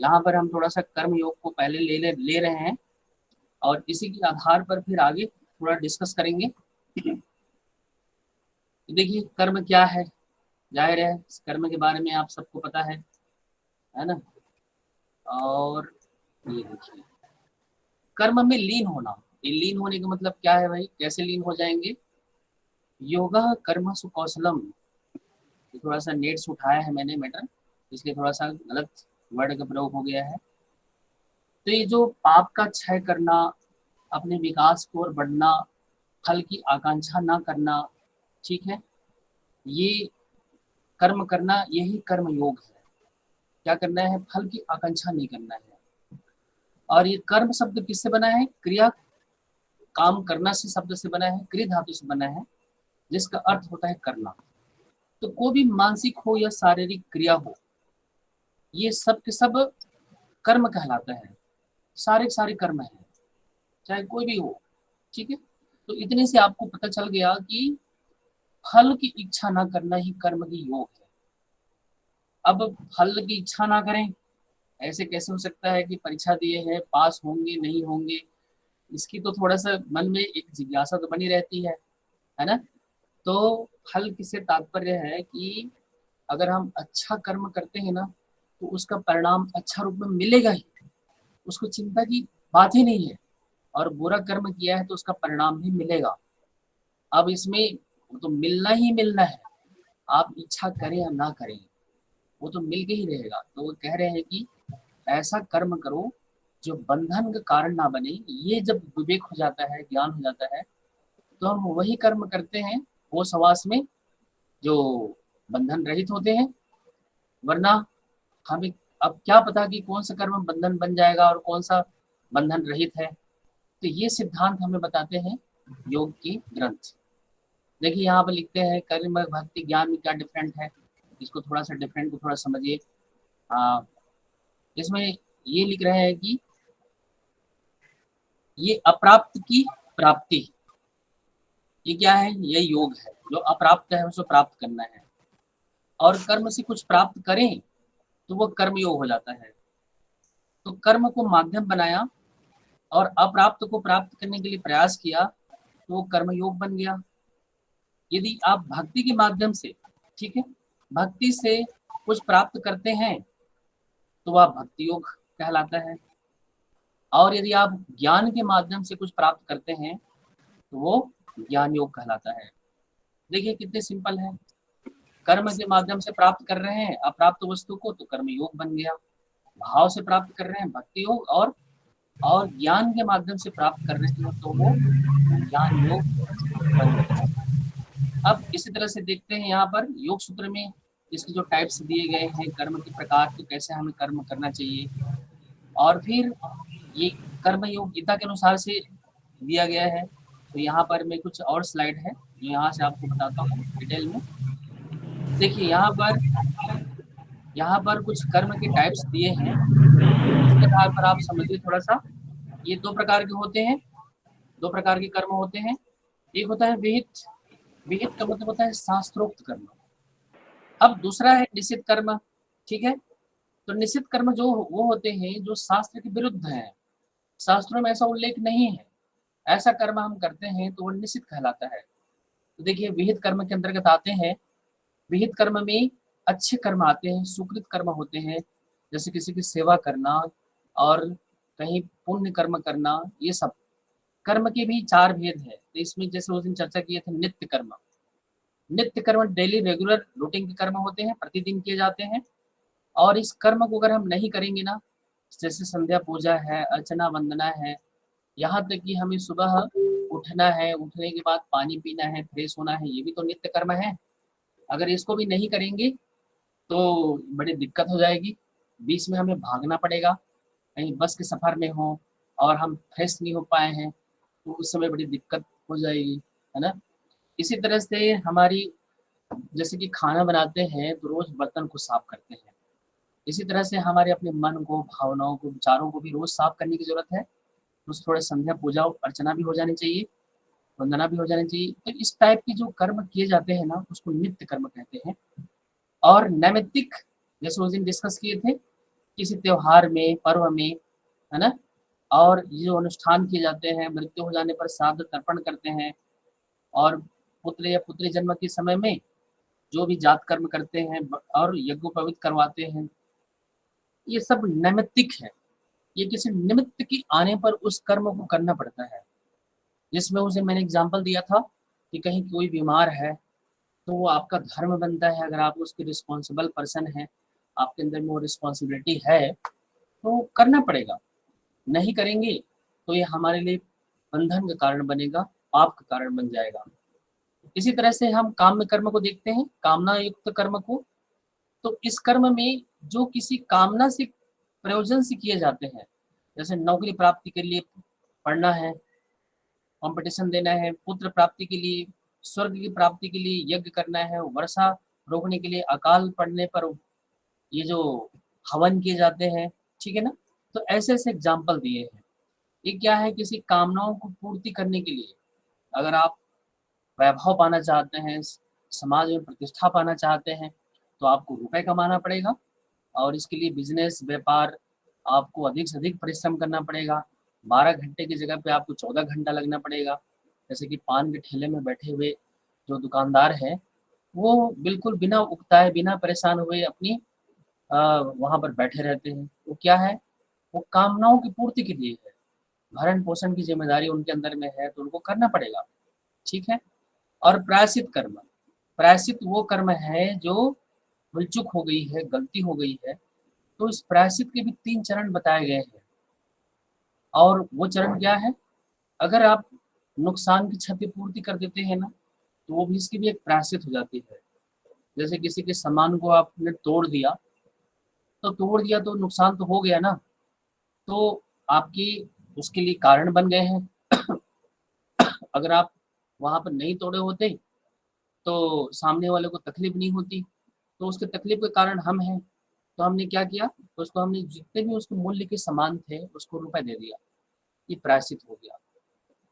यहाँ पर हम थोड़ा सा कर्म योग को पहले ले रहे हैं और इसी के आधार पर फिर आगे थोड़ा डिस्कस करेंगे। देखिए कर्म क्या है, जाहिर है कर्म के बारे में आप सबको पता है ना। और ये देखिए कर्म में लीन होना, ये लीन होने का मतलब क्या है भाई, कैसे लीन हो जाएंगे। योगा कर्मसु कौशलम, ये थोड़ा सा नेट से उठाया है मैंने मैटर, इसलिए थोड़ा सा गलत वर्ड का प्रयोग हो गया है। तो ये जो पाप का क्षय करना, अपने विकास की ओर बढ़ना, फल की आकांक्षा ना करना, ठीक है, ये कर्म करना, यही कर्म योग है। क्या करना है, फल की आकांक्षा नहीं करना है। और ये कर्म शब्द किससे बना है, क्रिया, काम करना से शब्द से बना है, क्रिया धातु से बना है, जिसका अर्थ होता है करना। तो कोई भी मानसिक हो या शारीरिक क्रिया हो, ये सब के सब कर्म कहलाता है। सारे कर्म है, चाहे कोई भी हो, ठीक है। तो इतने से आपको पता चल गया कि फल की इच्छा ना करना ही कर्म की योग है। अब फल की इच्छा ना करें, ऐसे कैसे हो सकता है कि परीक्षा दिए हैं, पास होंगे नहीं होंगे, इसकी तो थोड़ा सा मन में एक जिज्ञासा तो बनी रहती है ना। तो फल किससे तात्पर्य है कि अगर हम अच्छा कर्म करते हैं ना, तो उसका परिणाम अच्छा रूप में मिलेगा ही, उसको चिंता की बात ही नहीं है। और बुरा कर्म किया है तो उसका परिणाम भी मिलेगा। अब इसमें वो तो मिलना ही मिलना है, आप इच्छा करें या ना करें, वो तो मिल के ही रहेगा। तो वो कह रहे हैं कि ऐसा कर्म करो जो बंधन का कारण ना बने। ये जब विवेक हो जाता है, ज्ञान हो जाता है, तो हम वही कर्म करते हैं वो सवास में जो बंधन रहित होते हैं। वरना हमें अब क्या पता कि कौन सा कर्म बंधन बन जाएगा और कौन सा बंधन रहित है। तो ये सिद्धांत हमें बताते हैं योग की ग्रंथ। देखिए यहाँ पर लिखते हैं कर्म भक्ति ज्ञान में क्या डिफरेंट है, इसको थोड़ा सा डिफरेंट को थोड़ा समझिए। इसमें ये लिख रहे हैं कि ये अप्राप्त की प्राप्ति, ये क्या है, ये योग है। जो अप्राप्त है उसको प्राप्त करना है, और कर्म से कुछ प्राप्त करें तो वो कर्म योग हो जाता है। तो कर्म को माध्यम बनाया और अप्राप्त को प्राप्त करने के लिए प्रयास किया, तो वो कर्म योग बन गया। यदि आप भक्ति के माध्यम से, ठीक है, भक्ति से कुछ प्राप्त करते हैं तो वह भक्ति योग कहलाता है। और यदि आप ज्ञान के माध्यम से कुछ प्राप्त करते हैं तो वो ज्ञान योग कहलाता है। देखिए कितने सिंपल है, कर्म के माध्यम से प्राप्त कर रहे हैं अप्राप्त वस्तु को तो कर्म योग बन गया, भाव से प्राप्त कर रहे हैं भक्ति योग, और ज्ञान के माध्यम से प्राप्त कर रहे हैं तो वो ज्ञान योग बन गया। अब इसी तरह से देखते हैं यहाँ पर योग सूत्र में इसके जो टाइप्स दिए गए हैं कर्म के प्रकार, तो कैसे हमें कर्म करना चाहिए। और फिर ये कर्म योग गीता के अनुसार से दिया गया है। तो यहाँ पर मैं कुछ और स्लाइड है जो यहाँ से आपको बताता हूँ डिटेल में। देखिए यहाँ पर कुछ कर्म के टाइप्स दिए हैं, इसके आधार पर आप समझिए थोड़ा सा। ये दो प्रकार के होते हैं, दो प्रकार के कर्म होते हैं। एक होता है विहित, विहित का मतलब होता है शास्त्रोक्त कर्म। अब दूसरा है निषिद्ध कर्म, ठीक है। तो निषिद्ध कर्म जो वो होते हैं जो शास्त्र के विरुद्ध है, शास्त्रों में ऐसा उल्लेख नहीं है, ऐसा कर्म हम करते हैं तो वो निषिद्ध कहलाता है। तो देखिए विहित कर्म के अंतर्गत आते हैं, विहित कर्म में अच्छे कर्म आते हैं, सुकृत कर्म होते हैं, जैसे किसी की सेवा करना और कहीं पुण्य कर्म करना। ये सब कर्म के भी चार भेद है। तो इसमें जैसे उस दिन चर्चा किए थे नित्य कर्म, नित्य कर्म डेली रेगुलर रूटीन के कर्म होते हैं, प्रतिदिन किए जाते हैं। और इस कर्म को अगर हम नहीं करेंगे ना, जैसे संध्या पूजा है, अर्चना वंदना है, यहाँ तक कि हमें सुबह उठना है, उठने के बाद पानी पीना है, फ्रेश होना है, ये भी तो नित्य कर्म है। अगर इसको भी नहीं करेंगे तो बड़ी दिक्कत हो जाएगी। बीच में हमें भागना पड़ेगा, कहीं बस के सफर में हो और हम फ्रेश नहीं हो पाए हैं तो उस समय बड़ी दिक्कत हो जाएगी, है ना। इसी तरह से हमारी, जैसे कि खाना बनाते हैं तो रोज बर्तन को साफ करते हैं, इसी तरह से हमारे अपने मन को, भावनाओं को, विचारों को भी रोज साफ करने की जरूरत है। तो थोड़े संध्या पूजा अर्चना भी हो जानी चाहिए, वंदना भी हो जानी चाहिए। तो इस टाइप के जो कर्म किए जाते हैं ना उसको नित्य कर्म कहते हैं। और नैमित्तिक, जैसे उस दिन डिस्कस किए थे किसी त्योहार में, पर्व में, है ना? और ये जो अनुष्ठान किए जाते हैं, मृत्यु हो जाने पर श्राद्ध तर्पण करते हैं, और पुत्र या पुत्री जन्म के समय में जो भी जात कर्म करते हैं और यज्ञोपवीत करवाते हैं, ये सब नैमित्तिक है। ये किसी निमित्त की आने पर उस कर्म को करना पड़ता है। जिसमें उसे मैंने एग्जाम्पल दिया था कि कहीं कोई बीमार है, तो वो आपका धर्म बनता है, अगर आप उसके रिस्पॉन्सिबल पर्सन हैं, आपके अंदर में वो रिस्पॉन्सिबिलिटी है, तो करना पड़ेगा। नहीं करेंगे तो ये हमारे लिए बंधन का कारण बनेगा, पाप का कारण बन जाएगा। इसी तरह से हम काम में कर्म को देखते हैं, कामना युक्त कर्म को। तो इस कर्म में जो किसी कामना से, प्रयोजन से किए जाते हैं, जैसे नौकरी प्राप्ति के लिए पढ़ना है, कंपटीशन देना है, पुत्र प्राप्ति के लिए, स्वर्ग की प्राप्ति के लिए यज्ञ करना है, वर्षा रोकने के लिए अकाल पड़ने पर ये जो हवन किए जाते हैं, ठीक है ना? तो ऐसे ऐसे एग्जाम्पल दिए हैं। ये क्या है, किसी कामनाओं को पूर्ति करने के लिए, अगर आप वैभव पाना चाहते हैं, समाज में प्रतिष्ठा पाना चाहते हैं, तो आपको रुपए कमाना पड़ेगा, और इसके लिए बिजनेस, व्यापार, आपको अधिक से अधिक परिश्रम करना पड़ेगा। 12 घंटे की जगह पे आपको 14 घंटा लगना पड़ेगा। जैसे कि पान के ठेले में बैठे हुए जो दुकानदार हैं, वो बिल्कुल बिना उकताए, बिना परेशान हुए अपनी वहाँ पर बैठे रहते हैं। वो क्या है, वो कामनाओं की पूर्ति के लिए है, भरण पोषण की जिम्मेदारी उनके अंदर में है, तो उनको करना पड़ेगा, ठीक है। और प्रायश्चित कर्म, प्रायश्चित वो कर्म है जो भूल चूक हो गई है, गलती हो गई है, तो इस प्रायश्चित के भी 3 चरण बताए गए हैं। और वो चरण क्या है, अगर आप नुकसान की क्षतिपूर्ति कर देते हैं ना, तो वो भी इसकी भी एक प्रायश्चित हो जाती है। जैसे किसी के सामान को आपने तोड़ दिया, तो तोड़ दिया तो नुकसान तो हो गया ना, तो आपकी उसके लिए कारण बन गए हैं। अगर आप वहाँ पर नहीं तोड़े होते, तो सामने वाले को तकलीफ नहीं होती, तो उसके तकलीफ के कारण हम हैं। तो हमने क्या किया, तो उसको हमने जितने भी उसके मूल्य के सामान थे, उसको रुपए दे दिया, ये प्रायश्चित हो गया।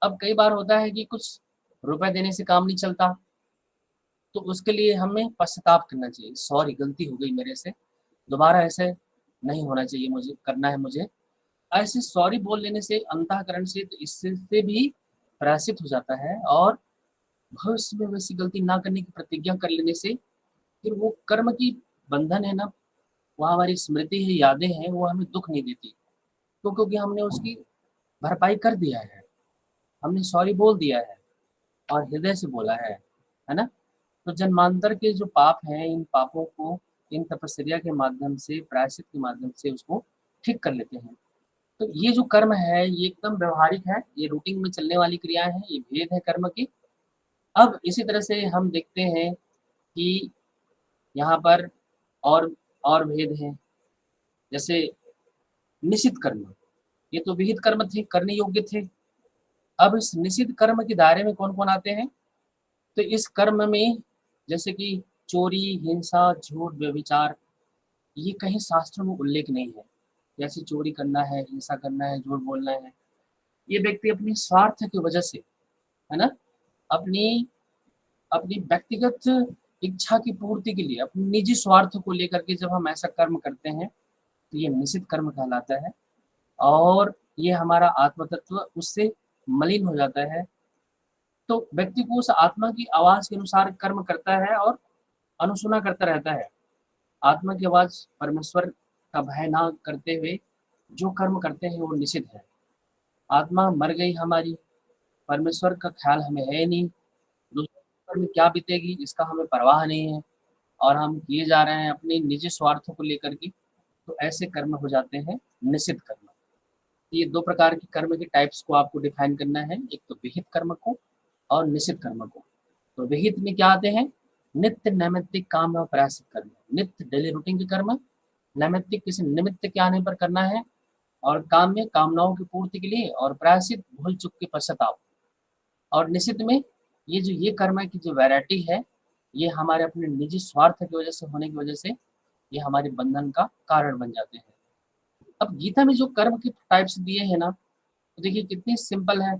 अब कई बार होता है कि कुछ रुपए देने से काम नहीं चलता, तो उसके लिए हमें पश्चाताप करना चाहिए, सॉरी गलती हो गई मेरे से, दोबारा ऐसे नहीं होना चाहिए, मुझे करना है मुझे। ऐसे सॉरी बोल लेने से, अंतःकरण से, तो इससे से भी प्रायश्चित हो जाता है, और भविष्य में वैसी गलती ना करने की प्रतिज्ञा कर लेने से फिर वो कर्म की बंधन है ना, वो हमारी स्मृति है, यादें हैं, वो हमें दुख नहीं देती, तो क्योंकि हमने उसकी भरपाई कर दिया है, हमने सॉरी बोल दिया है, और हृदय से बोला है ना? तो जन्मांतर के जो पाप हैं, इन पापों को इन तपस्या के माध्यम से, प्रायश्चित के माध्यम से उसको ठीक कर लेते हैं। तो ये जो कर्म है, ये एकदम व्यवहारिक है, ये रूटीन में चलने वाली क्रियाएं हैं, ये भेद है कर्म की। अब इसी तरह से हम देखते हैं कि यहाँ पर और और भेद हैं, जैसे निषिद्ध कर्म, ये तो विहित कर्म थे, करने योग्य थे। अब इस निषिद्ध कर्म के दायरे में कौन कौन आते हैं, तो इस कर्म में जैसे कि चोरी, हिंसा, झूठ, व्यभिचार, ये कहीं शास्त्रों में उल्लेख नहीं है। जैसे चोरी करना है, हिंसा करना है, झूठ बोलना है, ये व्यक्ति अपनी स्वार्थ की वजह से, है ना, अपनी अपनी व्यक्तिगत इच्छा की पूर्ति के लिए, अपनी निजी स्वार्थ को लेकर के जब हम ऐसा कर्म करते हैं, तो ये निषिद्ध कर्म कहलाता है, और ये हमारा आत्म तत्व उससे मलिन हो जाता है। तो व्यक्ति को उस आत्मा की आवाज के अनुसार कर्म करता है और अनुसुना करता रहता है। आत्मा की आवाज, परमेश्वर का भय ना करते हुए जो कर्म करते हैं वो निषिद्ध है। आत्मा मर गई हमारी, परमेश्वर का ख्याल हमें है नहीं, दूसरे में क्या बीतेगी इसका हमें परवाह नहीं है, और हम किए जा रहे हैं अपने निजी स्वार्थों को लेकर के, तो ऐसे कर्म हो जाते हैं निषिद्ध कर्म। ये 2 प्रकार के कर्म के टाइप्स को आपको डिफाइन करना है, एक तो विहित कर्म को और निषिद्ध कर्म को। तो विहित में क्या आते हैं, नित्य नैमित्तिक काम और प्रायश्चित कर्म, नित्य डेली रूटीन के कर्म, नैमित्तिक किसी निमित्त के आने पर करना है, और काम में कामनाओं की पूर्ति के लिए, और प्रायश्चित भूल चूक के पश्चाताप। और निषिद्ध में ये कर्म की जो वैरायटी है, ये हमारे अपने निजी स्वार्थ की वजह से होने की वजह से ये हमारे बंधन का कारण बन जाते हैं। अब गीता में जो कर्म के टाइप्स दिए हैं ना, तो देखिए कितनी सिंपल है।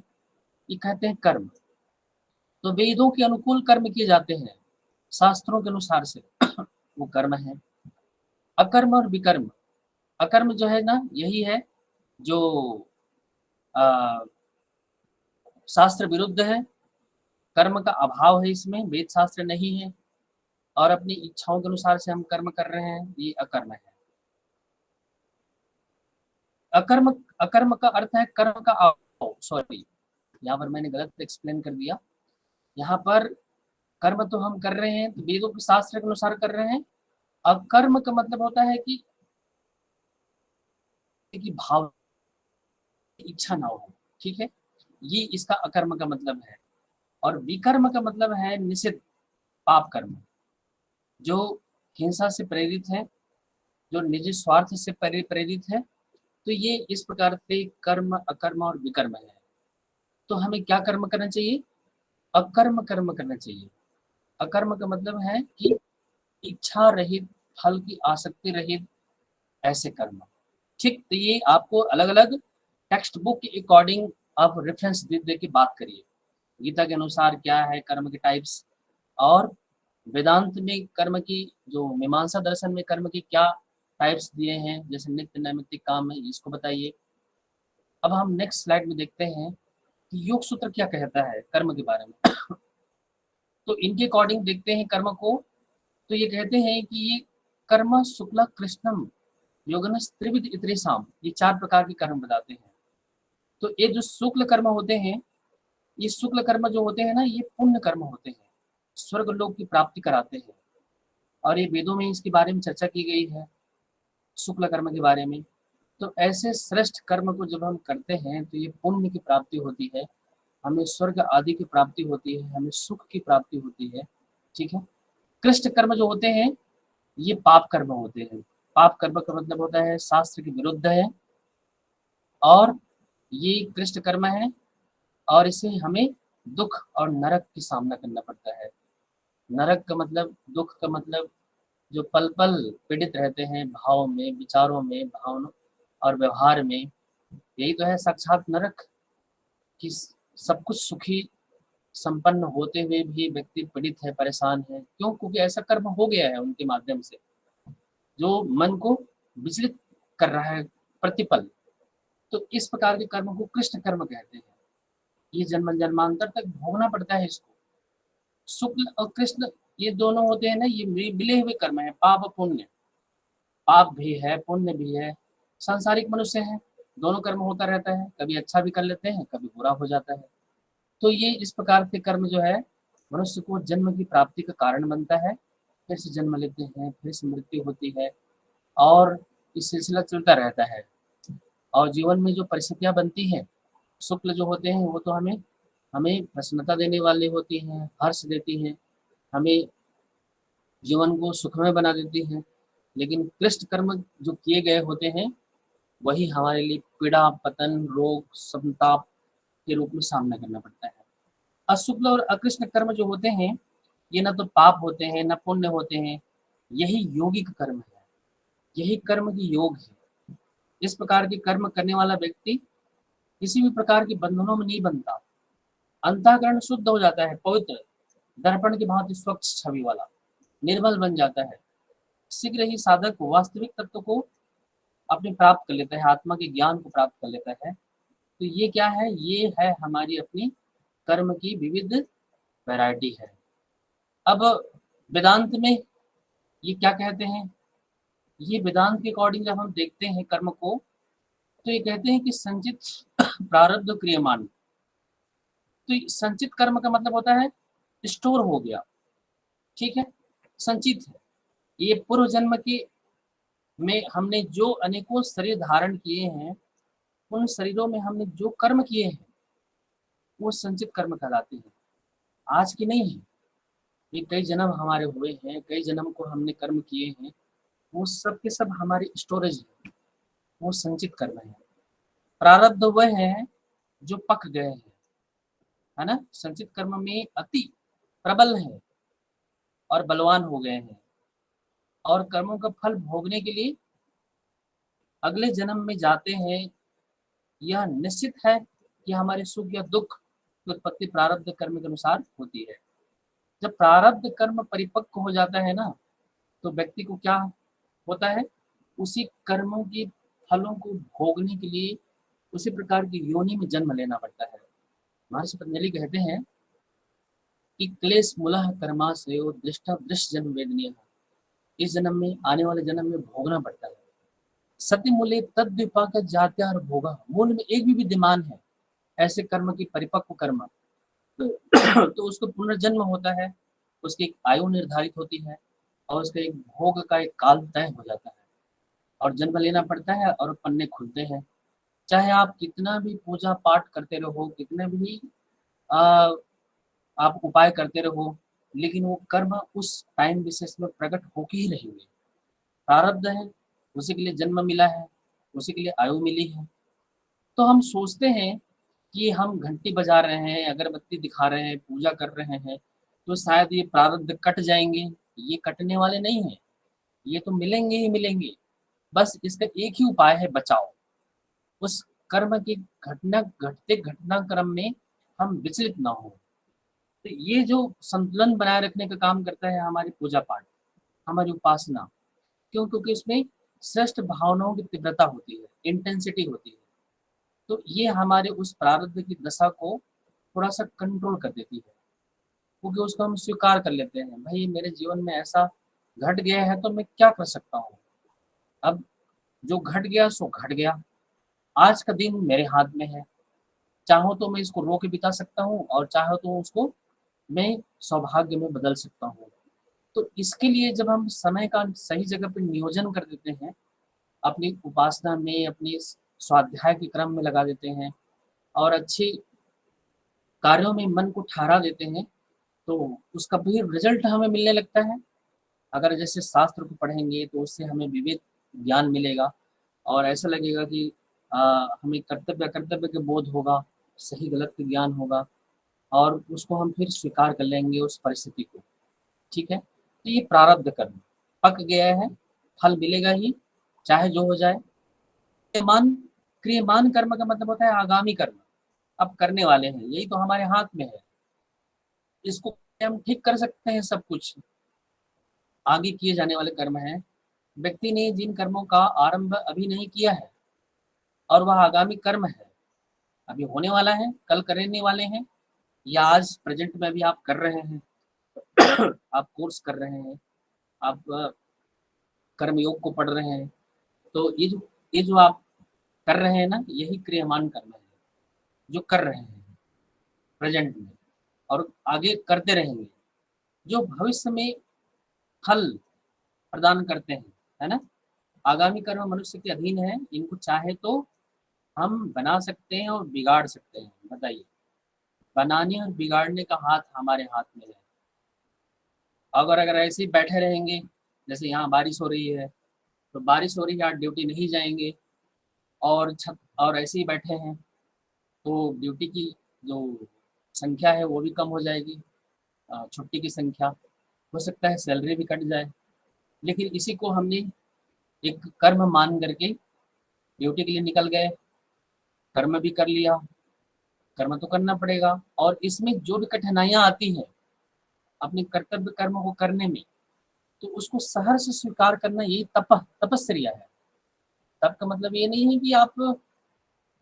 ये कहते हैं कर्म, तो वेदों के अनुकूल कर्म किए जाते हैं, शास्त्रों के अनुसार से वो कर्म है। अकर्म और विकर्म, अकर्म जो है ना, यही है जो आ, शास्त्र विरुद्ध है, कर्म का अभाव है, इसमें वेद शास्त्र नहीं है, और अपनी इच्छाओं के अनुसार से हम कर्म कर रहे हैं, ये अकर्म है। अकर्म, अकर्म का अर्थ है कर्म का अभाव। सॉरी, यहाँ पर मैंने गलत एक्सप्लेन कर दिया। यहाँ पर कर्म तो हम कर रहे हैं, तो वेदों के शास्त्र के अनुसार कर रहे हैं। अकर्म का मतलब होता है कि भाव, इच्छा ना हो, ठीक है, ये इसका अकर्म का मतलब है। और विकर्म का मतलब है निषिद्ध पाप कर्म, जो हिंसा से प्रेरित है, जो निजी स्वार्थ से प्रेरित है। तो ये इस प्रकार से कर्म, अकर्म और विकर्म है। तो हमें क्या कर्म करना चाहिए? अकर्म कर्म करना चाहिए। अकर्म का मतलब है कि इच्छा रहित, फल की आसक्ति रहित ऐसे कर्म। ठीक, तो ये आपको अलग अलग टेक्स्ट बुक के अकॉर्डिंग आप रेफरेंस दे दे के बात करिए। गीता के अनुसार क्या है कर्म के टाइप्स, और वेदांत में कर्म की, जो मीमांसा दर्शन में कर्म की क्या टाइप्स दिए हैं, जैसे नित्य नैमित्तिक काम है, इसको बताइए। अब हम नेक्स्ट स्लाइड में देखते हैं कि योग सूत्र क्या कहता है कर्म के बारे में। तो इनके अकॉर्डिंग देखते हैं कर्म को। तो ये कहते हैं कि ये कर्म शुक्ला कृष्णम योगनस त्रिविध इतरेसाम, ये 4 प्रकार के कर्म बताते हैं। तो ये जो शुक्ल कर्म होते हैं, ये शुक्ल कर्म जो होते हैं ना, ये पुण्य कर्म होते हैं, स्वर्ग लोक की प्राप्ति कराते हैं। और ये वेदों में इसके बारे में चर्चा की गई है, शुक्ल कर्म के बारे में। तो ऐसे श्रेष्ठ कर्म को जब हम करते हैं तो ये पुण्य की प्राप्ति होती है, हमें स्वर्ग आदि की प्राप्ति होती है, हमें सुख की प्राप्ति होती है, ठीक है। कृष्ण कर्म जो होते हैं, ये पाप कर्म होते हैं। पाप कर्म का मतलब होता है शास्त्र के विरुद्ध है, और ये कृष्ण कर्म है, और इससे हमें दुख और नरक की सामना करना पड़ता है। नरक का मतलब, दुख का मतलब, जो पल पल पीड़ित रहते हैं भाव में, विचारों में, भावना और व्यवहार में, यही तो है साक्षात नरक। कि सब कुछ सुखी संपन्न होते हुए भी व्यक्ति पीड़ित है, परेशान है, क्यों? क्योंकि ऐसा कर्म हो गया है उनके माध्यम से, जो मन को विचलित कर रहा है प्रतिपल। तो इस प्रकार के कर्म को कृष्ण कर्म कहते हैं। ये जन्म जन्मांतर तक भोगना पड़ता है इसको। शुक्ल और कृष्ण, ये दोनों होते हैं ना, ये मिले हुए कर्म है, पाप और पुण्य। पाप भी है, पुण्य भी है। सांसारिक मनुष्य है, दोनों कर्म होता रहता है, कभी अच्छा भी कर लेते हैं, कभी बुरा हो जाता है। तो ये इस प्रकार के कर्म जो है, मनुष्य को जन्म की प्राप्ति का कारण बनता है। फिर से जन्म लेते हैं, फिर से मृत्यु होती है, और ये सिलसिला चलता रहता है। और जीवन में जो परिस्थितियाँ बनती हैं, शुक्ल जो होते हैं वो तो हमें हमें प्रसन्नता देने वाली होती हैं, हर्ष देती हैं, हमें जीवन को सुखमय बना देती हैं। लेकिन कृष्ण कर्म जो किए गए होते हैं, वही हमारे लिए पीड़ा, पतन, रोग, संताप के रूप में सामना करना पड़ता है। अशुक्ल और अकृष्ण कर्म जो होते हैं, ये ना तो पाप होते हैं, ना पुण्य होते हैं, यही योगिक कर्म है, यही कर्म की योग है। इस प्रकार के कर्म करने वाला व्यक्ति किसी भी प्रकार के बंधनों में नहीं बनता, अंतःकरण शुद्ध हो जाता है, पवित्र, दर्पण की भांति स्वच्छ छवि वाला, निर्मल बन जाता है। शीघ्र ही साधक वास्तविक तत्व को अपने प्राप्त कर लेता है, आत्मा के ज्ञान को प्राप्त कर लेता है। तो ये क्या है? ये है हमारी अपनी कर्म की विविध वैरायटी है। अब वेदांत में ये क्या कहते हैं? ये वेदांत के अकॉर्डिंग जब हम देखते हैं कर्म को, तो ये कहते हैं कि संचित प्रारब्ध क्रियमान। तो संचित कर्म का मतलब होता है स्टोर हो गया, ठीक है, संचित है। ये पूर्व जन्म के में हमने जो अनेकों शरीर धारण किए हैं, उन शरीरों में हमने जो कर्म किए हैं, वो संचित कर्म कहलाते हैं, आज की नहीं है। ये कई जन्म हमारे हुए हैं, कई जन्म को हमने कर्म किए हैं, वो सब के सब हमारी स्टोरेज है, वो संचित कर्म है। प्रारब्ध वह है जो पक गए हैं, है ना, संचित कर्म में अति प्रबल है और बलवान हो गए हैं, और कर्मों का फल भोगने के लिए अगले जन्म में जाते हैं। यह निश्चित है कि हमारे सुख या दुख की उत्पत्ति प्रारब्ध कर्म के अनुसार होती है। जब प्रारब्ध कर्म परिपक्व हो जाता है ना, तो व्यक्ति को क्या होता है? उसी कर्मों के फलों को भोगने के लिए उसी प्रकार की योनि में जन्म लेना पड़ता है। महर्षि पतंजलि कहते हैं कि क्लेश मूलः कर्माश्रयो दृष्टा दृश्य जन्म वेदनीय। इस जन्म में, आने वाले जन्म में भोगना पड़ता है। सत्य मूल्य तद विपाक जात्या और भोगा, मूल में एक भी विद्यमान है ऐसे कर्म की परिपक्व कर्म तो, तो उसको पुनर्जन्म होता है, उसकी एक आयु निर्धारित होती है और उसका एक भोग का एक काल तय हो जाता है और जन्म लेना पड़ता है और पन्ने खुलते हैं। चाहे आप कितना भी पूजा पाठ करते रहो, कितने भी आ, आप उपाय करते रहो, लेकिन वो कर्म उस टाइम विशेष में प्रकट होके ही रहेंगे। प्रारब्ध है, उसी के लिए जन्म मिला है, उसी के लिए आयु मिली है। तो हम सोचते हैं कि हम घंटी बजा रहे हैं, अगरबत्ती दिखा रहे हैं, पूजा कर रहे हैं, तो शायद ये प्रारब्ध कट जाएंगे। ये कटने वाले नहीं हैं, ये तो मिलेंगे ही मिलेंगे। बस इसका एक ही उपाय है, बचाओ। उस कर्म के घटना घटते घटनाक्रम में हम विचलित ना हो। तो ये जो संतुलन बनाए रखने का काम करता है हमारी पूजा पाठ, हमारी उपासना। क्यों? क्योंकि उसमें श्रेष्ठ भावनाओं की तीव्रता होती है, इंटेंसिटी होती है। तो ये हमारे उस प्रारब्ध की दशा को थोड़ा सा कंट्रोल कर देती है, क्योंकि उसको हम स्वीकार कर लेते हैं, भाई मेरे जीवन में ऐसा घट गया है तो मैं क्या कर सकता हूँ। अब जो घट गया सो घट गया, आज का दिन मेरे हाथ में है। चाहो तो मैं इसको रो के बिता सकता हूँ और चाहो तो उसको मैं सौभाग्य में बदल सकता हूँ। तो इसके लिए जब हम समय का सही जगह पर नियोजन कर देते हैं, अपनी उपासना में, अपनी स्वाध्याय के क्रम में लगा देते हैं और अच्छे कार्यों में मन को ठहरा देते हैं, तो उसका भी रिजल्ट हमें मिलने लगता है। अगर जैसे शास्त्र को पढ़ेंगे तो उससे हमें विवेक ज्ञान मिलेगा और ऐसा लगेगा कि हमें कर्तव्य अकर्तव्य के बोध होगा, सही गलत का ज्ञान होगा और उसको हम फिर स्वीकार कर लेंगे उस परिस्थिति को। ठीक है, तो ये प्रारब्ध कर्म पक गया है, फल मिलेगा ही, चाहे जो हो जाए। क्रियमान क्रियमान कर्म का मतलब होता है आगामी कर्म, अब करने वाले हैं, यही तो हमारे हाथ में है। इसको हम ठीक कर सकते हैं सब कुछ। आगे किए जाने वाले कर्म हैं, व्यक्ति ने जिन कर्मों का आरंभ अभी नहीं किया है और वह आगामी कर्म है, अभी होने वाला है, कल करने वाले हैं, या आज प्रेजेंट में अभी आप कर रहे हैं। आप कोर्स कर रहे हैं, आप कर्म योग को पढ़ रहे हैं, तो ये जो आप कर रहे हैं ना, यही क्रियमान कर्म है, जो कर रहे हैं प्रेजेंट में और आगे करते रहेंगे, जो भविष्य में फल प्रदान करते हैं, है ना। आगामी कर्म मनुष्य के अधीन है, इनको चाहे तो हम बना सकते हैं और बिगाड़ सकते हैं। बताइए, बनाने और बिगाड़ने का हाथ हमारे हाथ में है। अगर अगर ऐसे ही बैठे रहेंगे, जैसे यहाँ बारिश हो रही है, तो बारिश हो रही है, आज ड्यूटी नहीं जाएंगे और छत और ऐसे ही बैठे हैं, तो ड्यूटी की जो संख्या है वो भी कम हो जाएगी, छुट्टी की संख्या, हो सकता है सैलरी भी कट जाए। लेकिन इसी को हमने एक कर्म मान करके ड्यूटी के लिए निकल गए, कर्म भी कर लिया, कर्म तो करना पड़ेगा। और इसमें जो भी कठिनाइयां आती हैं अपने कर्तव्य कर्म को करने में, तो उसको सहर्ष से स्वीकार करना, यही तपस्या है। तप का मतलब ये नहीं है कि आप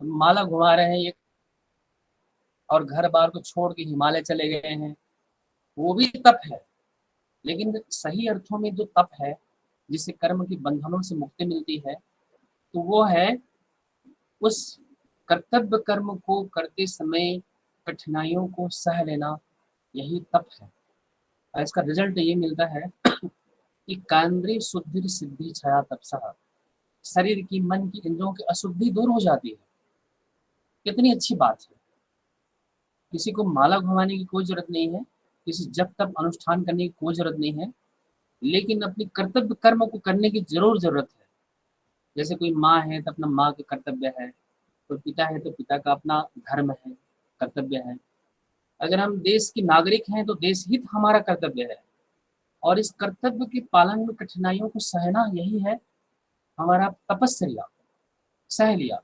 माला घुमा रहे हैं और घर बार को छोड़ के हिमालय चले गए हैं, वो भी तप है। लेकिन सही अर्थों में जो तप है, जिससे कर्म के बंधनों से मुक्ति मिलती है, तो वो है उस कर्तव्य कर्म को करते समय कठिनाइयों को सह लेना, यही तप है। और इसका रिजल्ट ये मिलता है कि कांद्री शुद्धि सिद्धि छया तपसा, शरीर की, मन की, इंद्रियों की अशुद्धि दूर हो जाती है। कितनी अच्छी बात है। किसी को माला घुमाने की कोई जरूरत नहीं है, किसी जप तप अनुष्ठान करने की कोई जरूरत नहीं है, लेकिन अपनी कर्तव्य कर्म को करने की जरूर जरूरत है। जैसे कोई माँ है तो अपना माँ का कर्तव्य है, कोई पिता है तो पिता का अपना धर्म है, कर्तव्य है। अगर हम देश के नागरिक हैं तो देश हित हमारा कर्तव्य है, और इस कर्तव्य के पालन में कठिनाइयों को सहना, यही है हमारा तपस्या। सह लिया।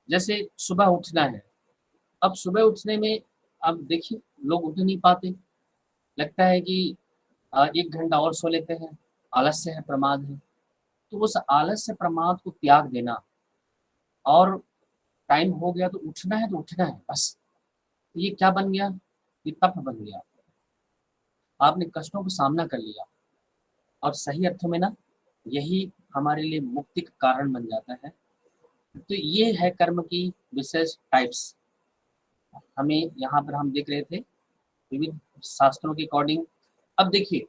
जैसे सुबह उठना है, अब सुबह उठने में, अब देखिए लोग उठ नहीं पाते, लगता है कि 1 घंटा और सो लेते हैं, आलस्य है, प्रमाद है। तो उस आलस्य प्रमाद को त्याग देना, और टाइम हो गया तो उठना है तो उठना है बस। ये क्या बन गया? ये तप बन गया। आपने कष्टों का सामना कर लिया, और सही अर्थों में ना यही हमारे लिए मुक्ति का कारण बन जाता है। तो ये है कर्म की विशेष टाइप्स। हमें यहाँ पर हम देख रहे थे विविध शास्त्रों के अकॉर्डिंग। अब देखिए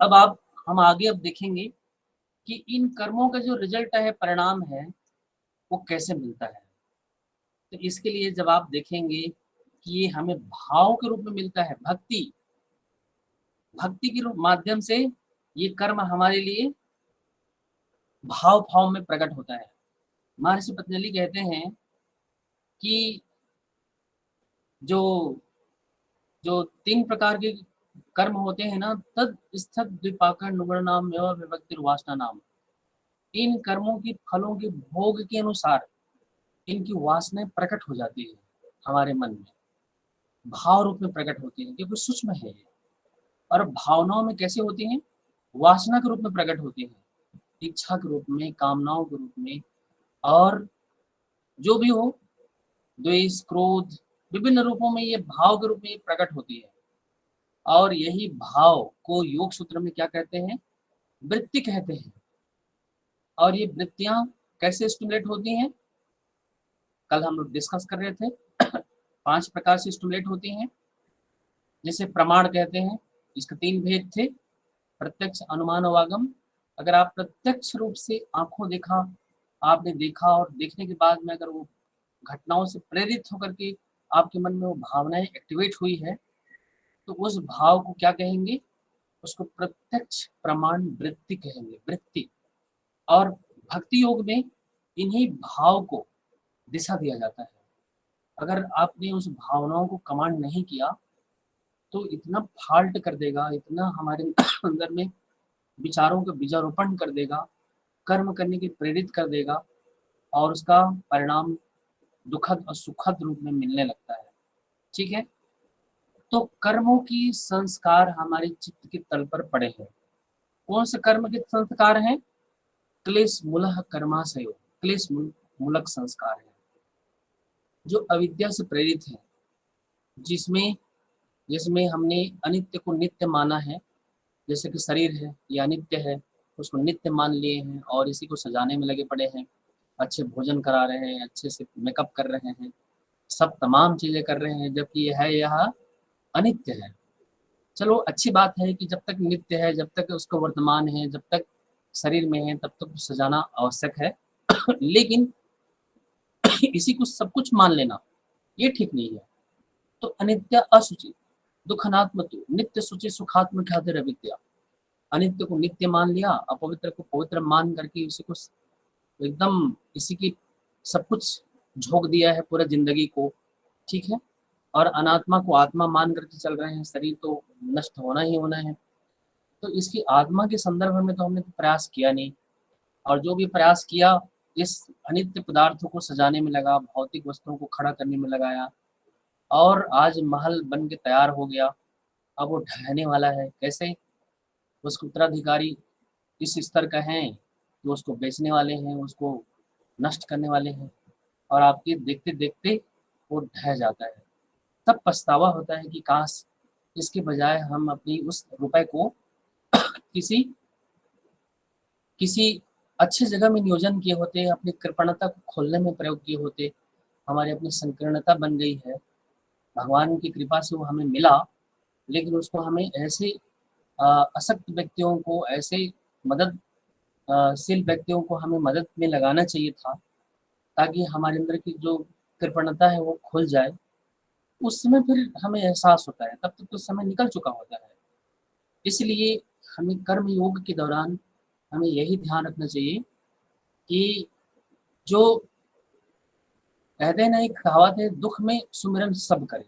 अब आप हम आगे अब देखेंगे कि इन कर्मों का जो रिजल्ट है, परिणाम है, वो कैसे मिलता है। तो इसके लिए जब आप देखेंगे कि ये हमें भाव के रूप में मिलता है, भक्ति भक्ति के रूप माध्यम से ये कर्म हमारे लिए भाव भाव में प्रकट होता है। महर्षि पतंजलि कहते हैं कि जो जो 3 प्रकार के कर्म होते हैं ना, तद स्थत द्विपाकर नुगण नाम एवं विभक्ति वासना नाम। इन कर्मों की फलों के भोग के अनुसार इनकी वासनाएं प्रकट हो जाती है हमारे मन में, भाव रूप में प्रकट होती है, क्योंकि सूक्ष्म है ये। और भावनाओं में कैसे होती हैं? वासना के रूप में प्रकट होती है, इच्छा के रूप में, कामनाओं के रूप में, और जो भी हो, द्वेष, क्रोध, विभिन्न रूपों में ये भाव के रूप में प्रकट होती है। और यही भाव को योग सूत्र में क्या कहते हैं? वृत्ति कहते हैं। और ये वृत्तियां कैसे स्टिमुलेट होती हैं? कल हम लोग डिस्कस कर रहे थे 5 प्रकार से स्टिमुलेट होती हैं, जिसे प्रमाण कहते हैं। इसके 3 भेद थे, प्रत्यक्ष, अनुमान, अवागम। अगर आप प्रत्यक्ष रूप से आंखों देखा, आपने देखा, और देखने के बाद में अगर वो घटनाओं से प्रेरित होकर के आपके मन में वो भावनाएं एक्टिवेट हुई है, तो उस भाव को क्या कहेंगे? उसको प्रत्यक्ष प्रमाण वृत्ति कहेंगे, वृत्ति। और भक्ति योग में इन्हीं भाव को दिशा दिया जाता है। अगर आपने उस भावनाओं को कमांड नहीं किया तो इतना फाल्ट कर देगा, इतना हमारे अंदर में विचारों का बीजारोपण कर देगा, कर्म करने की प्रेरित कर देगा, और उसका परिणाम दुखद और सुखद रूप में मिलने लगता है। ठीक है, तो कर्मों की संस्कार हमारे चित्त के तल पर पड़े हैं। कौन से कर्म के संस्कार हैं? क्लेश मूलः कर्माशयो, क्लेश मूलक संस्कार है, जो अविद्या से प्रेरित है, जिसमें जिसमें हमने अनित्य को नित्य माना है। जैसे कि शरीर है, ये अनित्य है, उसको नित्य मान लिए हैं और इसी को सजाने में लगे पड़े हैं। अच्छे भोजन करा रहे हैं, अच्छे से मेकअप कर रहे हैं, सब तमाम चीजें कर रहे हैं, जबकि यह अनित्य है। चलो अच्छी बात है कि जब तक नित्य है, जब तक उसका वर्तमान है, जब तक शरीर में है, तब तक सजाना आवश्यक है लेकिन इसी को सब कुछ मान लेना ये ठीक नहीं है। तो अनित्य असुचि दुखनात्मतु नित्य सुचि सुखात्म ख्यातिर अविद्या। अनित्य को नित्य मान लिया, अपवित्र को पवित्र मान करके उसी को एकदम इसी की सब कुछ झोंक दिया है पूरा जिंदगी को। ठीक है, और अनात्मा को आत्मा मान करके चल रहे हैं, शरीर तो नष्ट होना ही होना है। तो इसकी आत्मा के संदर्भ में तो हमने प्रयास किया नहीं, और जो भी प्रयास किया इस अनित्य पदार्थों को सजाने में लगा, भौतिक वस्तुओं को खड़ा करने में लगाया, और आज महल बन के तैयार हो गया। अब वो ढहने वाला है। कैसे? उसके उत्तराधिकारी इस स्तर का हैं कि उसको बेचने वाले हैं, उसको नष्ट करने वाले हैं, और आपके देखते देखते वो ढह जाता है। तब पछतावा होता है कि काश इसके बजाय हम अपनी उस रुपए को किसी किसी अच्छी जगह में नियोजन किए होते, अपनी कृपणता को खोलने में प्रयोग किए होते। हमारी अपनी संकीर्णता बन गई है, भगवान की कृपा से वो हमें मिला, लेकिन उसको हमें ऐसे अशक्त व्यक्तियों को, ऐसे मदद शील व्यक्तियों को हमें मदद में लगाना चाहिए था, ताकि हमारे अंदर की जो कृपणता है वो खुल जाए। उस समय फिर हमें एहसास होता है, तब तक तो समय निकल चुका होता है। इसलिए हमें कर्म योग के दौरान हमें यही ध्यान रखना चाहिए कि जो कहते हैं ना, एक कहावत है, दुख में सुमिरन सब करे,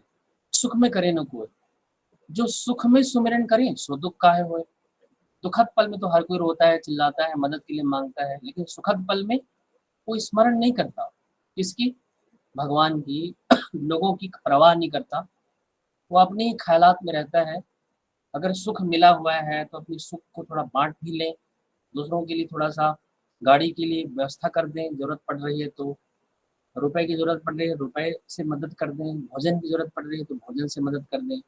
सुख में करे न कोई। जो सुख में सुमिरन करे सो दुख काहे होए। दुखद पल में तो हर कोई रोता है, चिल्लाता है, मदद के लिए मांगता है, लेकिन सुखद पल में कोई स्मरण नहीं करता। किसकी? भगवान की लोगों की परवाह नहीं करता, वो अपने ही ख्यालात में रहता है। अगर सुख मिला हुआ है तो अपनी सुख को थोड़ा बांट भी ले, दूसरों के लिए थोड़ा सा गाड़ी के लिए व्यवस्था कर दें, ज़रूरत पड़ रही है तो रुपए की ज़रूरत पड़ रही है, रुपए से मदद कर दें, भोजन की ज़रूरत पड़ रही है तो भोजन से मदद कर दें।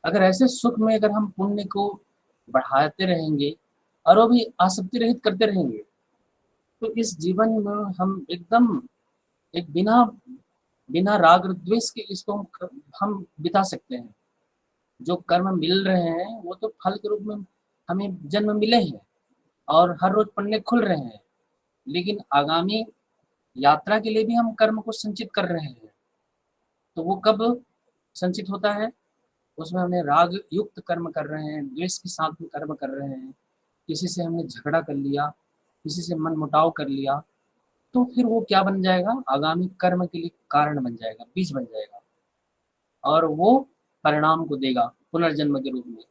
अगर ऐसे सुख में अगर हम पुण्य को बढ़ाते रहेंगे और वो भी आसक्ति रहित करते रहेंगे, तो इस जीवन में हम एकदम एक बिना बिना राग और द्वेष के इसको हम बिता सकते हैं। जो कर्म मिल रहे हैं वो तो फल के रूप में हमें जन्म मिले हैं और हर रोज पन्ने खुल रहे हैं, लेकिन आगामी यात्रा के लिए भी हम कर्म को संचित कर रहे हैं। तो वो कब संचित होता है? उसमें हमने राग युक्त कर्म कर रहे हैं, द्वेष के साथ में कर्म कर रहे हैं, किसी से हमने झगड़ा कर लिया, किसी से मनमुटाव कर लिया, तो फिर वो क्या बन जाएगा? आगामी कर्म के लिए कारण बन जाएगा, बीज बन जाएगा और वो परिणाम को देगा पुनर्जन्म के रूप में,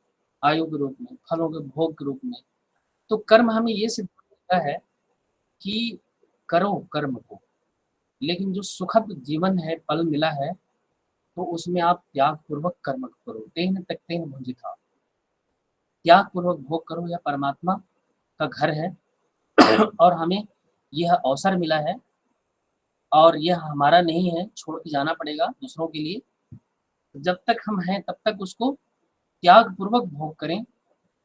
आयु के रूप में, फलों के भोग के रूप में। तो कर्म हमें ये सिद्ध करता है कि करो कर्म को, लेकिन जो सुखद जीवन है, पल मिला है, तो उसमें आप त्याग पूर्वक कर्म करो। तेन त्यक्तेन भुंजिता, त्याग पूर्वक भोग करो, यह परमात्मा का घर है और हमें यह अवसर मिला है और यह हमारा नहीं है, छोड़ के जाना पड़ेगा दूसरों के लिए। जब तक हम हैं तब तक उसको त्याग पूर्वक भोग करें,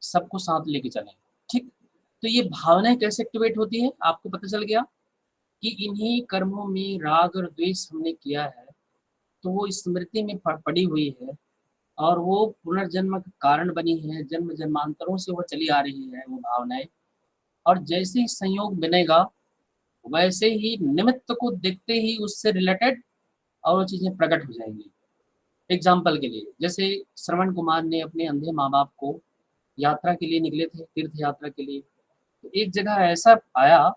सबको साथ लेके चलें। ठीक? तो ये भावनाएं कैसे एक्टिवेट होती है, आपको पता चल गया कि इन्हीं कर्मों में राग और द्वेष हमने किया है, तो वो स्मृति में पड़ी हुई है और वो पुनर्जन्म का कारण बनी है, जन्म जन्मांतरों से वो चली आ रही है वो भावनाएं। और जैसे ही संयोग बनेगा, वैसे ही निमित्त को देखते ही उससे रिलेटेड और वो चीजें प्रकट हो जाएंगी। एग्जाम्पल के लिए, जैसे श्रवण कुमार ने अपने अंधे माँ बाप को यात्रा के लिए निकले थे, तीर्थ यात्रा के लिए, तो एक जगह ऐसा आया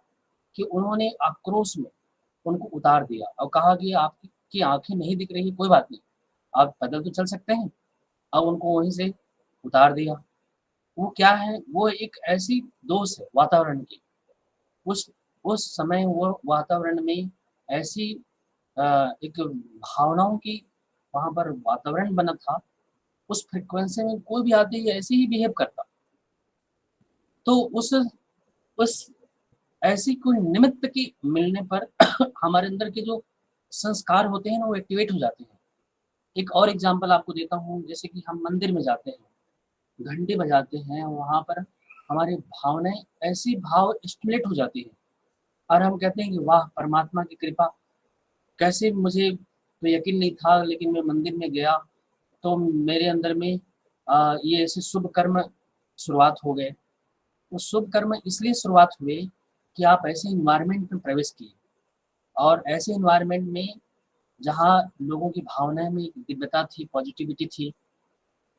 कि उन्होंने आक्रोश में उनको उतार दिया और कहा कि आपकी आंखें नहीं दिख रही, कोई बात नहीं, आप पैदल तो चल सकते हैं। अब उनको वहीं से उतार दिया। वो क्या है, वो एक ऐसी दोष है वातावरण की। उस उस समय वो वातावरण में ऐसी एक भावनाओं की वहाँ पर वातावरण बना था, उस फ्रीक्वेंसी में कोई भी आदमी ऐसे ही बिहेव करता। तो उस ऐसी कोई निमित्त की मिलने पर हमारे अंदर के जो संस्कार होते हैं ना, वो एक्टिवेट हो जाते हैं। एक और एग्जांपल आपको देता हूँ, जैसे कि हम मंदिर में जाते हैं, घंटी बजाते हैं, वहाँ पर हमारी भावनाएं ऐसी भाव स्टिमुलेट हो जाती है और हम कहते हैं कि वाह परमात्मा की कृपा, कैसे मुझे तो यकीन नहीं था, लेकिन मैं मंदिर में गया तो मेरे अंदर में ये ऐसे शुभ कर्म शुरुआत हो गए। वो शुभ कर्म इसलिए शुरुआत हुए कि आप ऐसे इन्वायरमेंट में प्रवेश किए और ऐसे इन्वायरमेंट में जहाँ लोगों की भावनाएं में एक दिव्यता थी, पॉजिटिविटी थी,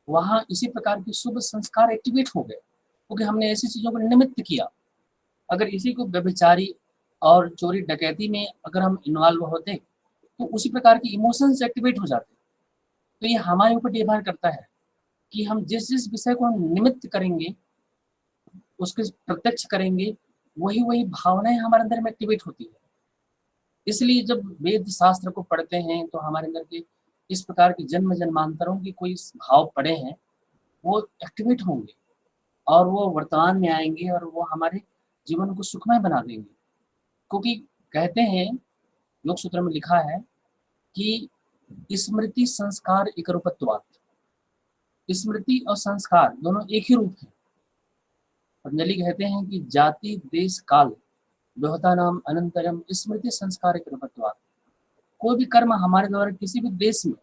वहाँ इसी प्रकार के शुभ संस्कार एक्टिवेट हो गए क्योंकि हमने ऐसी चीज़ों को निमित्त किया। अगर इसी को व्यभिचारी और चोरी डकैती में अगर हम इन्वॉल्व होते तो उसी प्रकार के इमोशंस एक्टिवेट हो जाते। तो ये हमारे ऊपर निर्भर करता है कि हम जिस जिस विषय को हम निमित्त करेंगे, उसके प्रत्यक्ष करेंगे, वही वही भावनाएं हमारे अंदर में एक्टिवेट होती है। इसलिए जब वेद शास्त्र को पढ़ते हैं तो हमारे अंदर के इस प्रकार के जन्म जन्मांतरों की कोई भाव पड़े हैं, वो एक्टिवेट होंगे और वो वर्तमान में आएंगे और वो हमारे जीवन को सुखमय बना देंगे। क्योंकि कहते हैं, योग सूत्र में लिखा है कि स्मृति संस्कार एक रूपत्वात्, स्मृति और संस्कार दोनों एक ही रूप है। पतंजलि कहते हैं कि जाति देश काल व्यवता नाम अनंतरम स्मृति संस्कार एक रूपत्वात्। कोई भी कर्म हमारे द्वारा किसी भी देश में,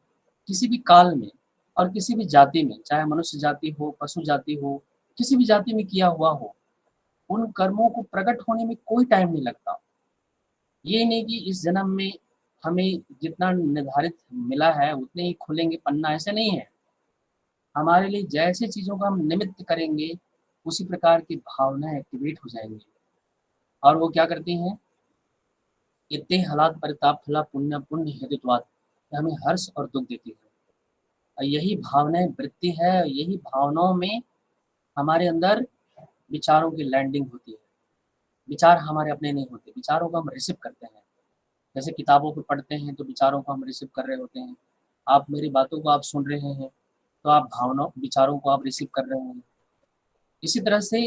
किसी भी काल में और किसी भी जाति में, चाहे मनुष्य जाति हो, पशु जाति हो, किसी भी जाति में किया हुआ हो, उन कर्मों को प्रकट होने में कोई टाइम नहीं लगता। ये नहीं कि इस जन्म में हमें जितना निर्धारित मिला है उतने ही खुलेंगे पन्ना, ऐसे नहीं है। हमारे लिए जैसे चीज़ों का हम निमित्त करेंगे, उसी प्रकार की भावनाएं एक्टिवेट हो जाएंगी और वो क्या करती हैं, इतने हालात परिताप फला पुण्य पुण्य हेतुत्वात्, हमें हर्ष और दुख देती है। और यही भावनाएं वृत्ति है, यही भावनाओं में हमारे अंदर विचारों की लैंडिंग होती है। विचार हमारे अपने नहीं होते, विचारों को हम रिसीव करते हैं। जैसे किताबों को पढ़ते हैं तो विचारों को हम रिसीव कर रहे होते हैं। आप मेरी बातों को आप सुन रहे हैं तो आप भावनाओं विचारों को आप रिसीव कर रहे हैं। इसी तरह से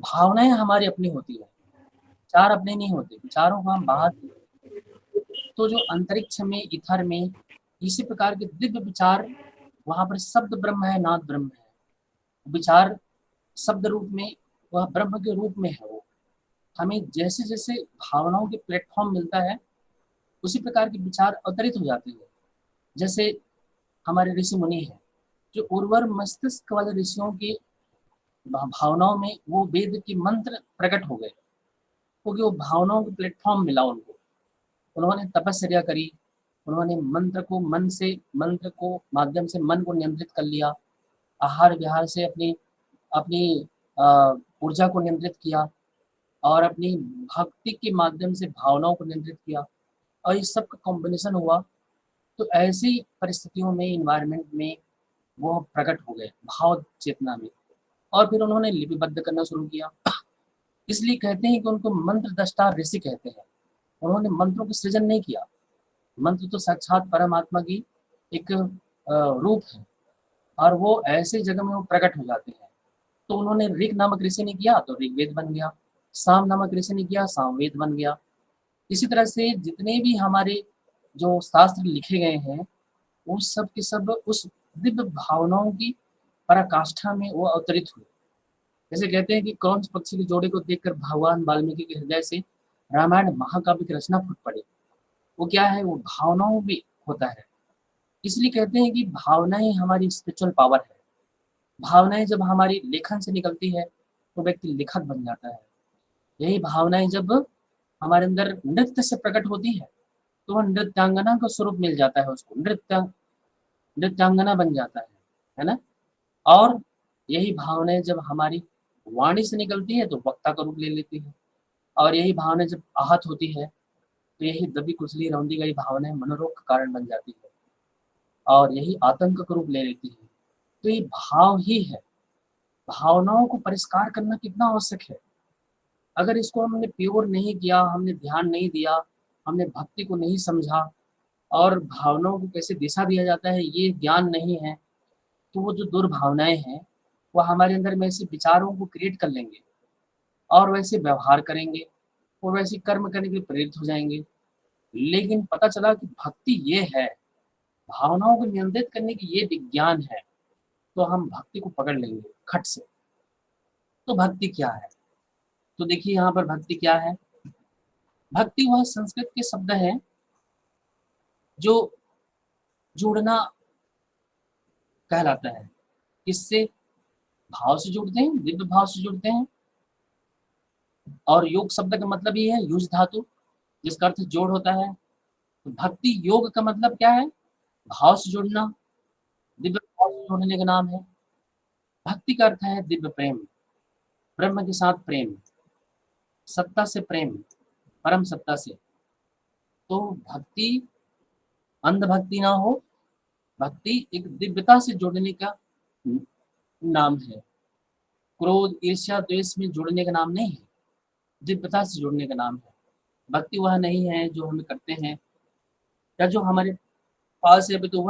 भावनाएं हमारी अपनी होती है, विचार अपने नहीं होते, विचारों को हम बाहर। तो जो अंतरिक्ष में, इथर में इसी प्रकार के दिव्य विचार, वहां पर शब्द ब्रह्म है, नाद ब्रह्म है। विचार शब्द रूप में, वह ब्रह्म के रूप में है। वो हमें जैसे जैसे भावनाओं के प्लेटफॉर्म मिलता है, उसी प्रकार के विचार अवतरित हो जाते हैं। जैसे हमारे ऋषि मुनि हैं, जो उर्वर मस्तिष्क वाले ऋषियों की भावनाओं में वो वेद के मंत्र प्रकट हो गए, क्योंकि वो भावनाओं के प्लेटफॉर्म मिला उनको। उन्होंने तपस्या करी, उन्होंने मंत्र को माध्यम से मन को नियंत्रित कर लिया, आहार विहार से अपनी अपनी ऊर्जा को नियंत्रित किया, और अपनी भक्ति के माध्यम से भावनाओं को नियंत्रित किया, और इस सब का कॉम्बिनेशन हुआ। तो ऐसी परिस्थितियों में, इन्वायरमेंट में वो प्रकट हो गए भाव चेतना में, और फिर उन्होंने लिपिबद्ध करना शुरू किया। इसलिए कहते हैं कि उनको मंत्र दृष्टा ऋषि कहते हैं। उन्होंने मंत्रों का सृजन नहीं किया, मंत्र तो साक्षात परमात्मा की एक रूप है, और वो ऐसे जगह में वो प्रकट हो जाते हैं। तो उन्होंने ऋग नामक ऋषि ने किया तो ऋग्वेद बन गया, साम नामक ऋषि ने किया सामवेद बन गया। इसी तरह से जितने भी हमारे जो शास्त्र लिखे गए हैं, वो सब के सब उस दिव्य भावनाओं की पराकाष्ठा में वो अवतरित हुए। जैसे कहते हैं कि क्रौंच पक्षी के जोड़े को देखकर भगवान वाल्मीकि के हृदय से रामायण महाकाव्य की रचना फूट पड़ी। वो क्या है, वो भावनाओं में होता है। इसलिए कहते हैं कि भावनाएं हमारी स्पिरिचुअल पावर है। भावनाएं जब हमारी लेखन से निकलती है तो व्यक्ति लेखक बन जाता है। यही भावनाएं जब हमारे अंदर नृत्य से प्रकट होती है तो वह नृत्यांगना का स्वरूप मिल जाता है, उसको नृत्यांगना बन जाता है ना। और यही भावनाएं जब हमारी वाणी से निकलती है तो वक्ता का रूप ले लेती है। और यही भावनाएं जब आहत होती है तो यही दबी कुचली रौंदी गई भावनाएं मनोरोग का कारण बन जाती है, और यही आतंक का रूप ले लेती है। तो ये भाव ही है। भावनाओं को परिष्कार करना कितना आवश्यक है। अगर इसको हमने प्योर नहीं किया, हमने ध्यान नहीं दिया, हमने भक्ति को नहीं समझा, और भावनाओं को कैसे दिशा दिया जाता है ये ज्ञान नहीं है, तो वो जो दुर्भावनाएं हैं वो हमारे अंदर में ऐसे विचारों को क्रिएट कर लेंगे, और वैसे व्यवहार करेंगे, और वैसे कर्म करने के लिए प्रेरित हो जाएंगे। लेकिन पता चला कि भक्ति ये है, भावनाओं को नियंत्रित करने की ये विज्ञान है, तो हम भक्ति को पकड़ लेंगे खट से। तो भक्ति क्या है? तो देखिए यहाँ पर भक्ति क्या है। भक्ति वह संस्कृत के शब्द है जो जुड़ना कहलाता है। किससे? भाव से जुड़ते हैं, दिव्य भाव से जुड़ते हैं। और योग शब्द का मतलब ये है युज धातु, जिसका अर्थ जोड़ होता है। तो भक्ति योग का मतलब क्या है? भाव से जुड़ना, दिव्य भाव से जुड़ने का नाम है। भक्ति का अर्थ है दिव्य प्रेम, ब्रह्म के साथ प्रेम, सत्ता से प्रेम, परम सत्ता से। तो भक्ति अंधभक्ति ना हो, भक्ति एक दिव्यता से जुड़ने का नाम है। क्रोध ईर्ष्या द्वेष में जुड़ने का नाम नहीं है, दिव्यता से जुड़ने का नाम है। भक्ति वह नहीं है जो हम करते हैं या जो हमारे पास है, तो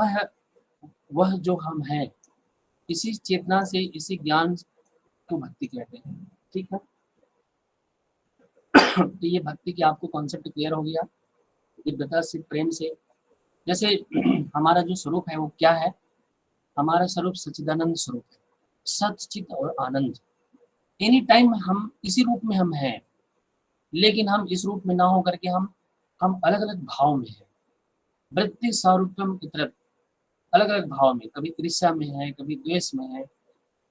वह जो हम हैं, इसी चेतना से, इसी ज्ञान को भक्ति कहते हैं। ठीक है। तो ये भक्ति की आपको कॉन्सेप्ट क्लियर हो गया, दिव्यता से, प्रेम से। जैसे हमारा जो स्वरूप है वो क्या है? हमारा स्वरूप सच्चिदानंद स्वरूप है, सच चित और आनंद। एनी टाइम हम इसी रूप में हम हैं, लेकिन हम इस रूप में ना हो करके हम अलग अलग भाव में हैं। वृत्ति स्वरूपम इतर, अलग अलग भाव में, कभी ईर्ष्या में है, कभी द्वेष में है,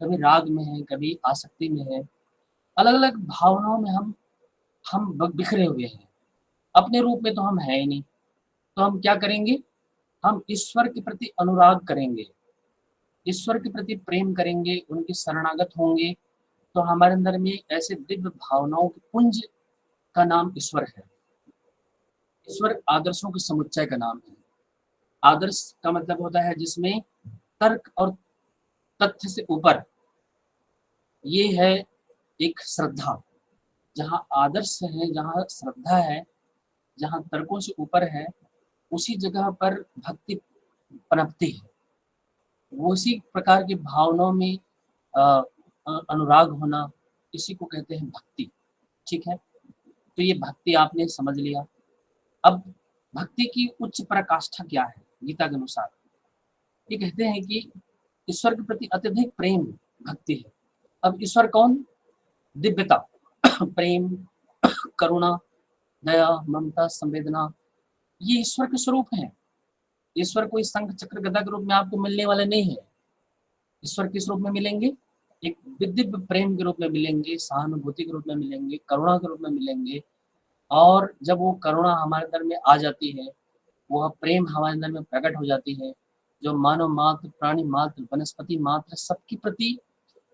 कभी राग में है, कभी आसक्ति में है। अलग अलग भावनाओं में हम बिखरे हुए हैं। अपने रूप में तो हम है ही नहीं। तो हम क्या करेंगे? हम ईश्वर के प्रति अनुराग करेंगे, ईश्वर के प्रति प्रेम करेंगे, उनके शरणागत होंगे। तो हमारे अंदर में ऐसे दिव्य भावनाओं के पुंज का नाम ईश्वर है। ईश्वर आदर्शों के समुच्चय का नाम है। आदर्श का मतलब होता है जिसमें तर्क और तथ्य से ऊपर, ये है एक श्रद्धा। जहाँ आदर्श है, जहाँ श्रद्धा है, जहाँ तर्कों से ऊपर है, उसी जगह पर भक्ति पनपती है। वो उसी प्रकार की भावनाओं में अनुराग होना, इसी को कहते हैं भक्ति। ठीक है, तो ये भक्ति आपने समझ लिया। अब भक्ति की उच्च पराकाष्ठा क्या है गीता के अनुसार? ये कहते हैं कि ईश्वर के प्रति अत्यधिक प्रेम भक्ति है। अब ईश्वर कौन? दिव्यता, प्रेम, करुणा, दया, ममता, संवेदना, ये ईश्वर के स्वरूप हैं। ईश्वर कोई शंख चक्र गदा के रूप में आपको मिलने वाले नहीं है। ईश्वर किस रूप में मिलेंगे? एक दिव्य प्रेम के रूप में मिलेंगे, सहानुभूति के रूप में मिलेंगे, करुणा के रूप में मिलेंगे। और जब वो करुणा हमारे अंदर में आ जाती है, वह प्रेम हमारे अंदर में प्रकट हो जाती है, जो मानव मात्र, प्राणी मात्र, वनस्पति मात्र, सबके प्रति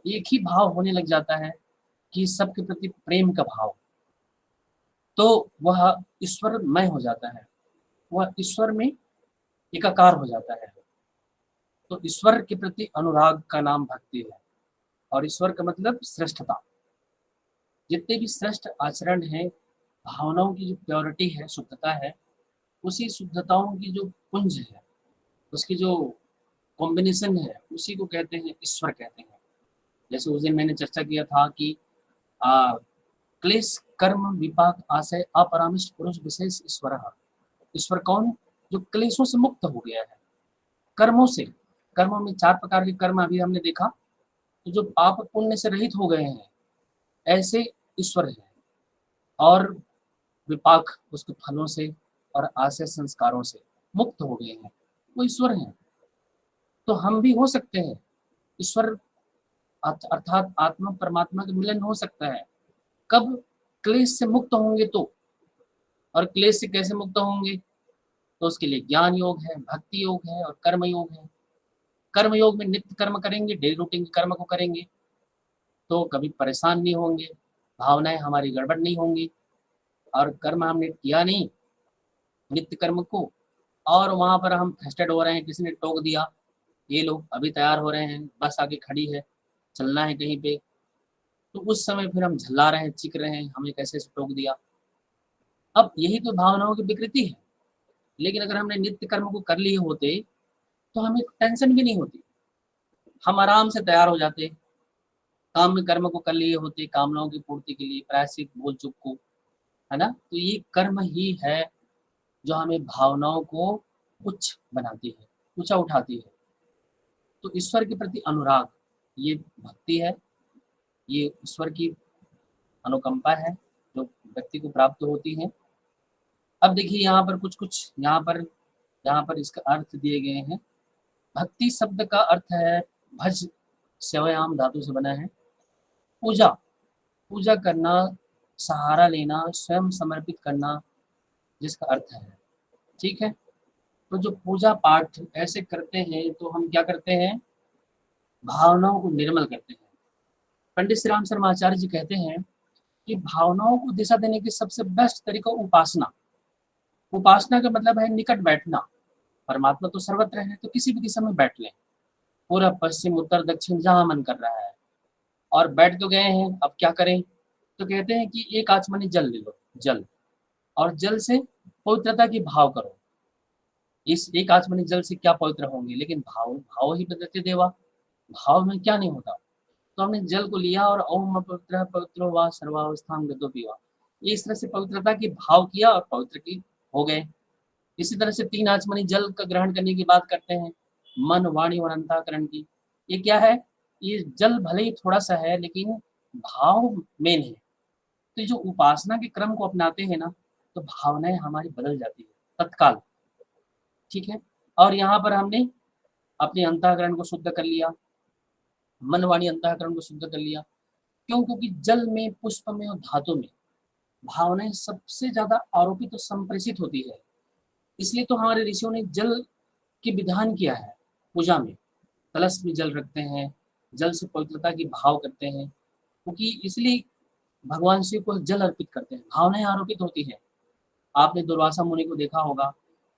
एक ही भाव होने लग जाता है कि सबके प्रति प्रेम का भाव, तो वह ईश्वरमय हो जाता है, वह ईश्वर में एकाकार हो जाता है। तो ईश्वर के प्रति अनुराग का नाम भक्ति है। और ईश्वर का मतलब श्रेष्ठता। जितने भी श्रेष्ठ आचरण है, भावनाओं की जो प्योरिटी है, शुद्धता है, उसी शुद्धताओं की जो पुंज है, उसकी जो कॉम्बिनेशन है, उसी को कहते हैं ईश्वर कहते हैं। जैसे उस दिन मैंने चर्चा किया था कि क्लेश कर्म विपाक आशय अपरामिष्ट पुरुष विशेष ईश्वर। ईश्वर कौन? जो क्लेशों से मुक्त हो गया है, कर्मों से। कर्मों में 4 प्रकार के कर्म अभी हमने देखा, तो जो पाप पुण्य से रहित हो गए हैं, ऐसे ईश्वर है। और विपाक, उसके फलों से और आशय संस्कारों से मुक्त हो गए हैं, वो ईश्वर हैं। तो हम भी हो सकते हैं ईश्वर, अर्थात आत्मा परमात्मा का मिलन हो सकता है। कब? क्लेश से मुक्त होंगे तो। और क्लेश से कैसे मुक्त होंगे? तो उसके लिए ज्ञान योग है, भक्ति योग है और कर्म योग है। कर्म योग में नित्य कर्म करेंगे, डेली रूटीन के कर्म को करेंगे, तो कभी परेशान नहीं होंगे, भावनाएं हमारी गड़बड़ नहीं होंगी। और कर्म हमने किया नहीं, नित्य कर्म को, और वहां पर हम फ्रस्ट्रेट हो रहे हैं, किसी ने टोक दिया, ये लोग अभी तैयार हो रहे हैं, बस आगे खड़ी है, चलना है कहीं पे, तो उस समय फिर हम झल्ला रहे हैं, चीख रहे हैं, हमें कैसे टोक दिया। अब यही तो भावनाओं की विकृति है। लेकिन अगर हमने नित्य कर्म को कर लिए होते, तो हमें टेंशन भी नहीं होती, हम आराम से तैयार हो जाते, काम में कर्म को कर लिए होते, कामनाओं की पूर्ति के लिए, प्रायश्चित, भूल चूक को, है ना। तो ये कर्म ही है जो हमें भावनाओं को उच्च बनाती है, ऊंचा उठाती है। तो ईश्वर के प्रति अनुराग, ये भक्ति है, ये ईश्वर की अनुकंपा है जो व्यक्ति को प्राप्त होती है। अब देखिए यहाँ पर कुछ यहाँ पर इसका अर्थ दिए गए हैं। भक्ति शब्द का अर्थ है भज, सेवयाम धातु से बना है। पूजा, पूजा करना, सहारा लेना, स्वयं समर्पित करना, जिसका अर्थ है। ठीक है, तो जो पूजा पाठ ऐसे करते हैं, तो हम क्या करते हैं? भावनाओं को निर्मल करते हैं। पंडित श्री राम शर्मा आचार्य जी कहते हैं कि भावनाओं को दिशा देने की सबसे बेस्ट तरीका उपासना। उपासना का मतलब है निकट बैठना। परमात्मा तो सर्वत्र है, तो किसी भी दिशा में बैठ लें, पूर्व पश्चिम उत्तर दक्षिण जहां मन कर रहा है, और बैठ तो गए हैं, अब क्या करें? तो कहते हैं कि एक आचमनी जल ले लो, जल, और जल से पवित्रता की भाव करो। इस एक आचमनी जल से क्या पवित्र होंगे? लेकिन भाव, भाव ही बदलते देवा, भाव में क्या नहीं होता। तो हमने जल को लिया और ओम पवित्र पवित्रो वा सर्वावस्थान गतो पीवा, इस तरह से पवित्रता की भाव किया और पवित्र की हो गए। इसी तरह से 3 आचमनी जल का ग्रहण करने की बात करते हैं, मन, वाणी और अंतःकरण की। ये क्या है? ये जल भले ही थोड़ा सा है, लेकिन भाव मेन है। तो जो उपासना के क्रम को अपनाते हैं ना, तो भावनाएं हमारी बदल जाती है तत्काल। ठीक है, और यहाँ पर हमने अपने अंतःकरण को शुद्ध कर लिया, मन, वाणी, अंतःकरण को शुद्ध कर लिया। क्यों? क्योंकि जल में, पुष्प में और धातु में भावनाएं सबसे ज्यादा आरोपित और संप्रेषित होती है। इसलिए तो हमारे ऋषियों ने जल की विधान किया है। पूजा में कलश में जल रखते हैं, जल से पवित्रता की भाव करते हैं, क्योंकि इसलिए भगवान शिव को जल अर्पित करते हैं, भावनाएं आरोपित होती है। आपने दुर्वासा मुनि को देखा होगा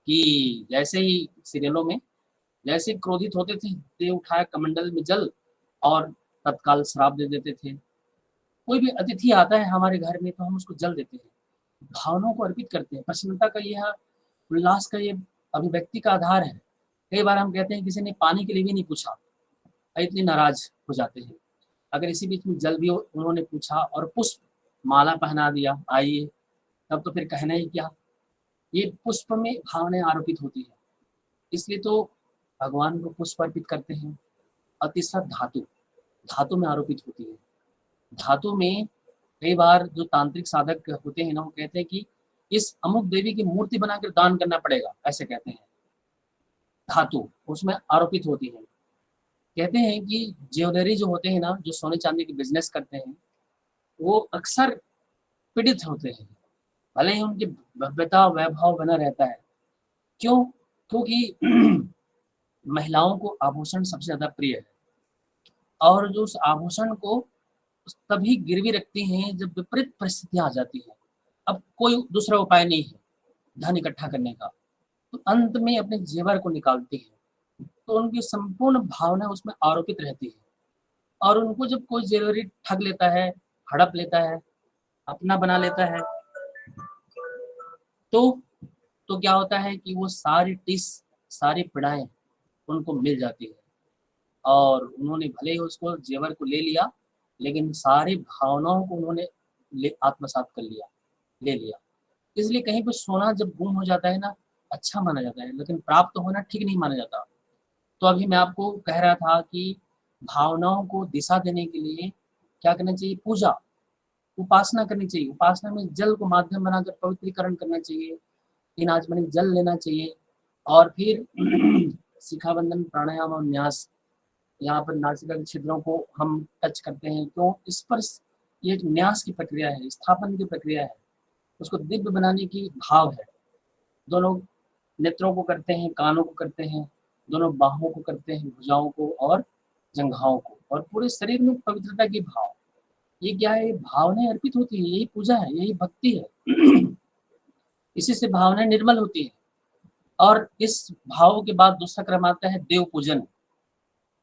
कि जैसे ही सीरियलों में जैसे क्रोधित होते थे, दे उठाया कमंडल में जल और तत्काल श्राप दे देते थे। कोई भी अतिथि आता है हमारे घर में, तो हम उसको जल देते हैं, भावनाओं को अर्पित करते हैं। प्रसन्नता का यह, उल्लास का ये अभिव्यक्ति का आधार है। कई बार हम कहते हैं किसी ने पानी के लिए भी नहीं पूछा, इतने नाराज हो जाते हैं। अगर इसी बीच में जल भी उन्होंने पूछा और पुष्प माला पहना दिया आइए, तब तो फिर कहना ही क्या। ये पुष्प में भावनाएं आरोपित होती है, इसलिए तो भगवान को पुष्प अर्पित करते हैं। और तीसरा धातु, धातु में आरोपित होती है। धातु में कई बार जो तांत्रिक साधक होते हैं ना, वो कहते हैं कि इस अमुक देवी की मूर्ति बनाकर दान करना पड़ेगा, ऐसे कहते हैं। धातु उसमें आरोपित होती है। कहते हैं कि ज्वेलरी जो होते हैं ना, जो सोने चांदी की बिजनेस करते हैं, वो अक्सर पीड़ित होते हैं, भले ही उनकी भव्यता वैभव बना रहता है। क्यों? क्योंकि महिलाओं को आभूषण सबसे ज्यादा प्रिय है, और जो उस आभूषण को तभी गिरवी रखती हैं जब विपरीत परिस्थितियां आ जाती हैं। अब कोई दूसरा उपाय नहीं है धन इकट्ठा करने का, तो अंत में अपने जेवर को निकालती है। तो उनकी संपूर्ण भावना उसमें आरोपित रहती है, और उनको जब कोई ज्वेलरी ठग लेता है, हड़प लेता है, अपना बना लेता है, तो क्या होता है कि वो सारी टिस, सारी पीड़ाएं उनको मिल जाती है। और उन्होंने भले ही उसको जेवर को ले लिया, लेकिन सारी भावनाओं को उन्होंने आत्मसात कर लिया, ले लिया। इसलिए कहीं पर सोना जब गुम हो जाता है ना, अच्छा माना जाता है, लेकिन प्राप्त होना ठीक नहीं माना जाता। तो अभी मैं आपको कह रहा था कि भावनाओं को दिशा देने के लिए क्या करना चाहिए? पूजा, उपासना करनी चाहिए। उपासना में जल को माध्यम बनाकर पवित्रीकरण करना चाहिए, 3 आचमनी जल लेना चाहिए। और फिर शिखाबंधन, प्राणायाम और न्यास, यहाँ पर नासिका के छिद्रों को हम टच करते हैं, तो इस पर ये एक न्यास की प्रक्रिया है, स्थापन की प्रक्रिया है, उसको दिव्य बनाने की भाव है। दोनों नेत्रों को करते हैं, कानों को करते हैं, दोनों बाहों को करते हैं, भुजाओं को और जंघाओं को, और पूरे शरीर में पवित्रता की भाव। ये क्या है? भावनाएं अर्पित होती है, यही पूजा है, यही भक्ति है। इसी से भावनाएं निर्मल होती है। और इस भाव के बाद दूसरा क्रम आता है देव पूजन।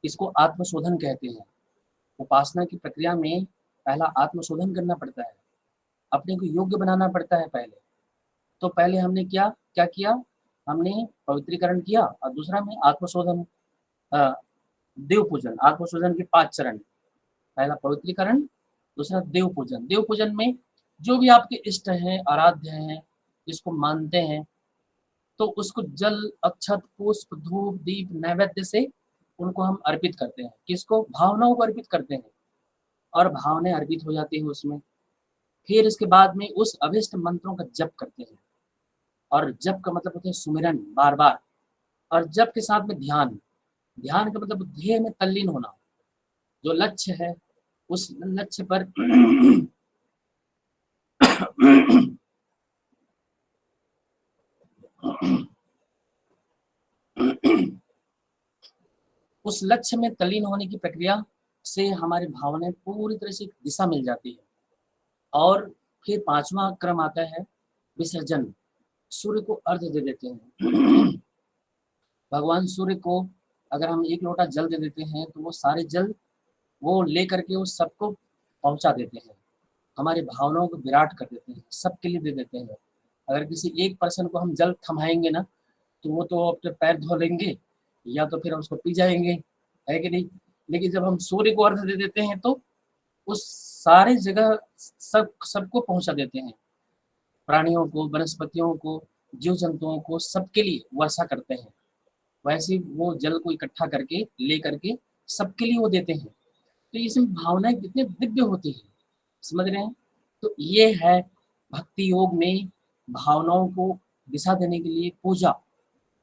इसको आत्मशोधन कहते हैं। उपासना की प्रक्रिया में पहला आत्मशोधन करना पड़ता है, अपने को योग्य बनाना पड़ता है पहले। तो पहले हमने क्या क्या किया? हमने पवित्रीकरण किया, और दूसरा में आत्मशोधन, देव पूजन। आत्मशोधन के 5 चरण, पहला पवित्रीकरण, दूसरा देव पूजन। देव पूजन में जो भी आपके इष्ट हैं, आराध्य हैं, जिसको मानते हैं, तो उसको जल, अक्षत, पुष्प, धूप, दीप, नैवेद्य से उनको हम अर्पित करते हैं। किसको? भावनाओं को अर्पित करते हैं, और भावनाएं अर्पित हो जाती है उसमें। फिर इसके बाद में उस अभिष्ट मंत्रों का जप करते हैं, और जप का मतलब होता है सुमिरन, बार बार। और जप के साथ में ध्यान, ध्यान का मतलब ध्येय में तल्लीन होना, जो लक्ष्य है उस लक्ष्य पर उस लक्ष्य में तल्लीन होने की प्रक्रिया से हमारी भावनाएं पूरी तरह से दिशा मिल जाती है। और फिर 5वां क्रम आता है विसर्जन। सूर्य को अर्घ्य दे देते हैं। भगवान सूर्य को अगर हम 1 लोटा जल दे देते हैं, तो वो सारे जल वो ले करके उस सबको पहुंचा देते हैं, हमारी भावनाओं को विराट कर देते हैं, सबके लिए दे देते हैं। अगर किसी एक पर्सन को हम जल थमाएंगे ना, तो वो तो अपने पैर धो लेंगे, या तो फिर उसको पी जाएंगे, है कि नहीं? लेकिन जब हम सूर्य को अर्घ दे देते हैं, तो उस सारे जगह सबको पहुंचा देते हैं, प्राणियों को, वनस्पतियों को, जीव जंतुओं को, सबके लिए वर्षा करते हैं। वैसे वो जल को इकट्ठा करके ले करके सबके लिए वो देते हैं। तो इसमें भावनाएं कितनी दिव्य होती है, समझ रहे हैं? तो ये है भक्ति योग में भावनाओं को दिशा देने के लिए पूजा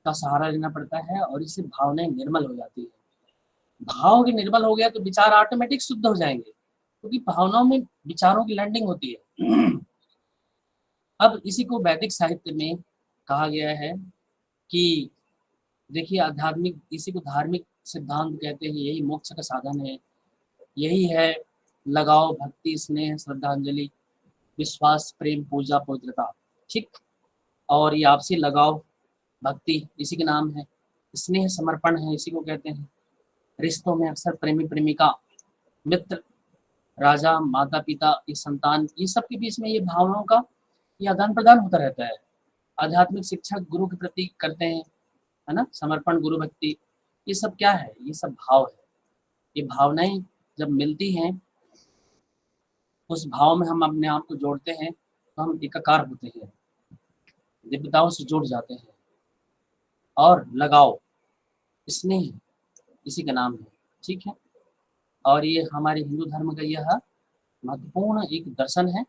का सहारा लेना पड़ता है, और इससे भावनाएं निर्मल हो जाती है। भाव के निर्मल हो गया तो विचार ऑटोमेटिक शुद्ध हो जाएंगे, क्योंकि भावनाओं में विचारों की लैंडिंग होती है। अब इसी को वैदिक साहित्य में कहा गया है कि देखिए, आध्यात्मिक, इसी को धार्मिक सिद्धांत कहते हैं, यही मोक्ष का साधन है, यही है लगाव, भक्ति, स्नेह, श्रद्धांजलि, विश्वास, प्रेम, पूजा, पवित्रता। ठीक। और ये आपसी लगाव, भक्ति इसी के नाम है। स्नेह समर्पण है, इसी को कहते हैं। रिश्तों में अक्सर प्रेमी प्रेमिका, मित्र, राजा, माता पिता, ये संतान, ये सब के बीच में ये भावनाओं का ये आदान प्रदान होता रहता है। आध्यात्मिक शिक्षक गुरु के प्रति करते हैं, है ना, समर्पण, गुरु भक्ति, ये सब क्या है? ये सब भाव है। ये भावनाएं जब मिलती हैं उस भाव में हम अपने आप को जोड़ते हैं तो हम एकाकार होते हैं, दिव्यताओं से जुड़ जाते हैं। और लगाव, स्नेह, इसी का नाम है। ठीक है, और ये हमारे हिंदू धर्म का यह महत्वपूर्ण एक दर्शन है।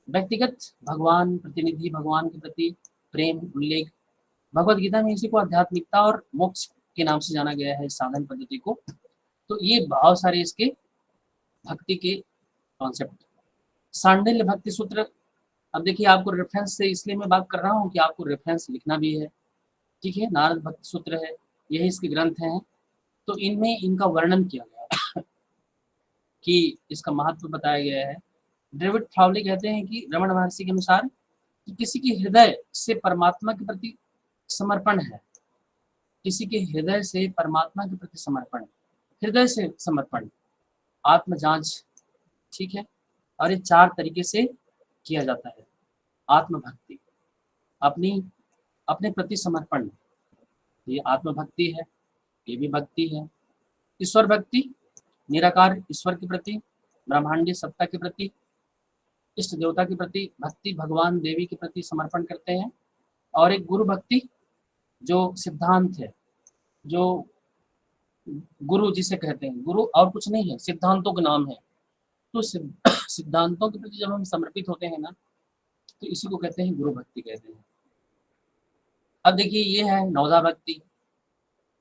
व्यक्तिगत भगवान प्रतिनिधि, भगवान के प्रति प्रेम उल्लेख, भगवत गीता में इसी को आध्यात्मिकता और मोक्ष के नाम से जाना गया है, इस साधन पद्धति को। तो ये बहुत सारे इसके भक्ति के कॉन्सेप्ट। सांडिल्य भक्ति सूत्र, अब देखिए आपको रेफरेंस से इसलिए मैं बात कर रहा हूँ कि आपको रेफरेंस लिखना भी है। ठीक है, नारद भक्ति सूत्र है, यही इसके ग्रंथ हैं। तो इनमें इनका वर्णन किया गया कि इसका महत्व बताया गया है। डेविड फ्राउले कहते हैं कि रमण महर्षि के अनुसार कि किसी के हृदय से परमात्मा के प्रति समर्पण है, किसी के हृदय से परमात्मा के प्रति समर्पण, हृदय से समर्पण, आत्म जांच। ठीक है, और ये 4 तरीके से किया जाता है। आत्म भक्ति, अपनी अपने प्रति समर्पण, ये आत्म भक्ति है, ये भी भक्ति है। ईश्वर भक्ति, निराकार ईश्वर के प्रति, ब्रह्मांडीय सत्ता के प्रति, इष्ट देवता के प्रति भक्ति, भगवान देवी के प्रति समर्पण करते हैं। और एक गुरु भक्ति, जो सिद्धांत है, जो गुरु जिसे कहते हैं, गुरु और कुछ नहीं है, सिद्धांतों का नाम है। तो सिद्धांतों के प्रति जब हम समर्पित होते हैं ना, तो इसी को कहते हैं गुरु भक्ति कहते हैं। अब देखिए ये है नवधा भक्ति।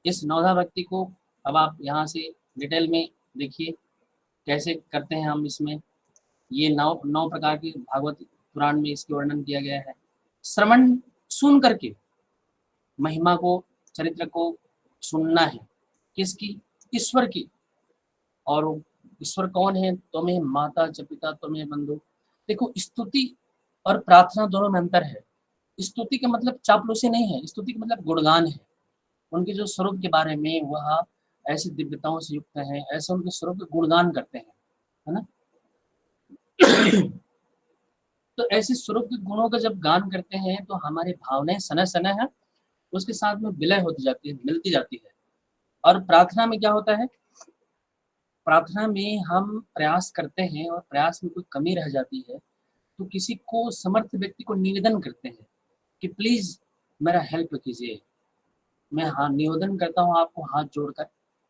इस नवधा भक्ति को अब आप यहाँ से डिटेल में देखिए कैसे करते हैं हम इसमें। ये 9 प्रकार के भागवत पुराण में इसके वर्णन किया गया है। श्रवण, सुन करके महिमा को, चरित्र को सुनना है, किसकी? ईश्वर की। और ईश्वर कौन है? तुम्हें माता च पिता तुम्हें बंधु। देखो, स्तुति और प्रार्थना दोनों में अंतर है। स्तुति का मतलब चापलूसी नहीं है, स्तुति का मतलब गुणगान है। उनके जो स्वरूप के बारे में वह ऐसी दिव्यताओं से युक्त है, ऐसे उनके स्वरूप का गुणगान करते हैं, है ना। तो ऐसे स्वरूप के गुणों का जब गान करते हैं तो हमारी भावनाएं सना सना है, उसके साथ में विलय होती जाती है, मिलती जाती है। और प्रार्थना में क्या होता है? प्रार्थना में हम प्रयास करते हैं और प्रयास में कोई कमी रह जाती है तो किसी को, समर्थ व्यक्ति को निवेदन करते हैं कि प्लीज मेरा हेल्प कीजिए, मैं हाँ निवेदन करता हूँ आपको हाथ जोड़कर,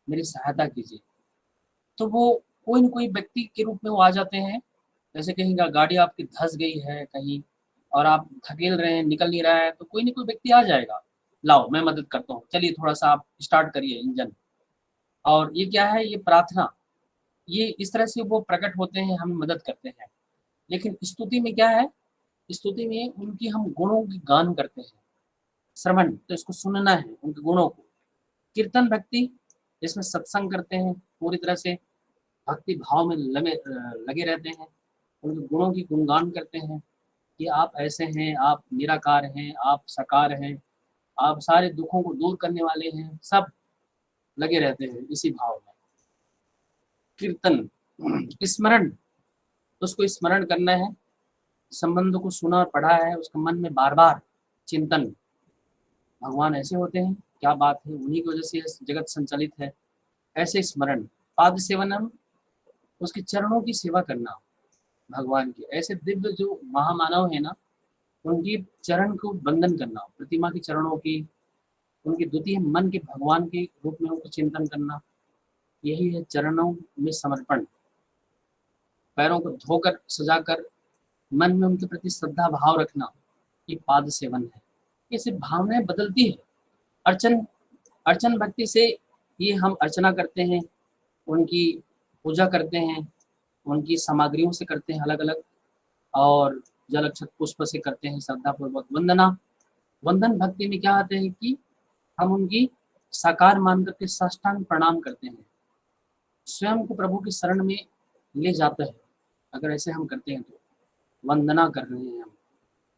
मेरी सहायता कीजिए। तो वो कोई न कोई व्यक्ति के रूप में वो आ जाते हैं। जैसे कहीं गाड़ी आपकी धंस गई है कहीं और आप धकेल रहे हैं, निकल नहीं रहा है, तो कोई न कोई व्यक्ति आ जाएगा, लाओ मैं मदद करता हूँ, चलिए थोड़ा सा आप स्टार्ट करिए इंजन। और ये क्या है? ये प्रार्थना, ये इस तरह से वो प्रकट होते हैं, हमें मदद करते हैं। लेकिन स्तुति में क्या है? स्तुति में उनकी हम गुणों की गान करते हैं। श्रवण, तो इसको सुनना है, उनके गुणों को। कीर्तन भक्ति, इसमें सत्संग करते हैं, पूरी तरह से भक्ति भाव में लगे रहते हैं, उनके गुणों की गुणगान करते हैं कि आप ऐसे हैं, आप निराकार हैं, आप साकार हैं, आप सारे दुखों को दूर करने वाले हैं, सब लगे रहते हैं इसी भाव में। कीर्तन, स्मरण, उसको स्मरण करना है, संबंध को सुना और पढ़ा है, उसके मन में बार बार चिंतन, भगवान ऐसे होते हैं, क्या बात है, उन्हीं की वजह से जगत संचालित है, ऐसे स्मरण। पाद सेवनम, उसके चरणों की सेवा करना, भगवान की ऐसे दिव्य जो महामानव है ना, उनकी चरण को बंधन करना, प्रतिमा के चरणों की, उनके द्वितीय मन के भगवान के रूप में उनको चिंतन करना, यही है चरणों में समर्पण। पैरों को धोकर सजाकर मन में उनके प्रति श्रद्धा भाव रखना, ये पाद सेवन है। इससे भावनाएं बदलती है। अर्चन, अर्चन भक्ति से ये हम अर्चना करते हैं, उनकी पूजा करते हैं, उनकी सामग्रियों से करते हैं अलग अलग, और जल अक्षत पुष्प से करते हैं श्रद्धापूर्वक। वंदना, वंदन भक्ति में क्या आते हैं कि हम उनकी साकार मान करके साष्टांग प्रणाम करते हैं, स्वयं को प्रभु की शरण में ले जाते हैं। अगर ऐसे हम करते हैं तो वंदना कर रहे हैं, हम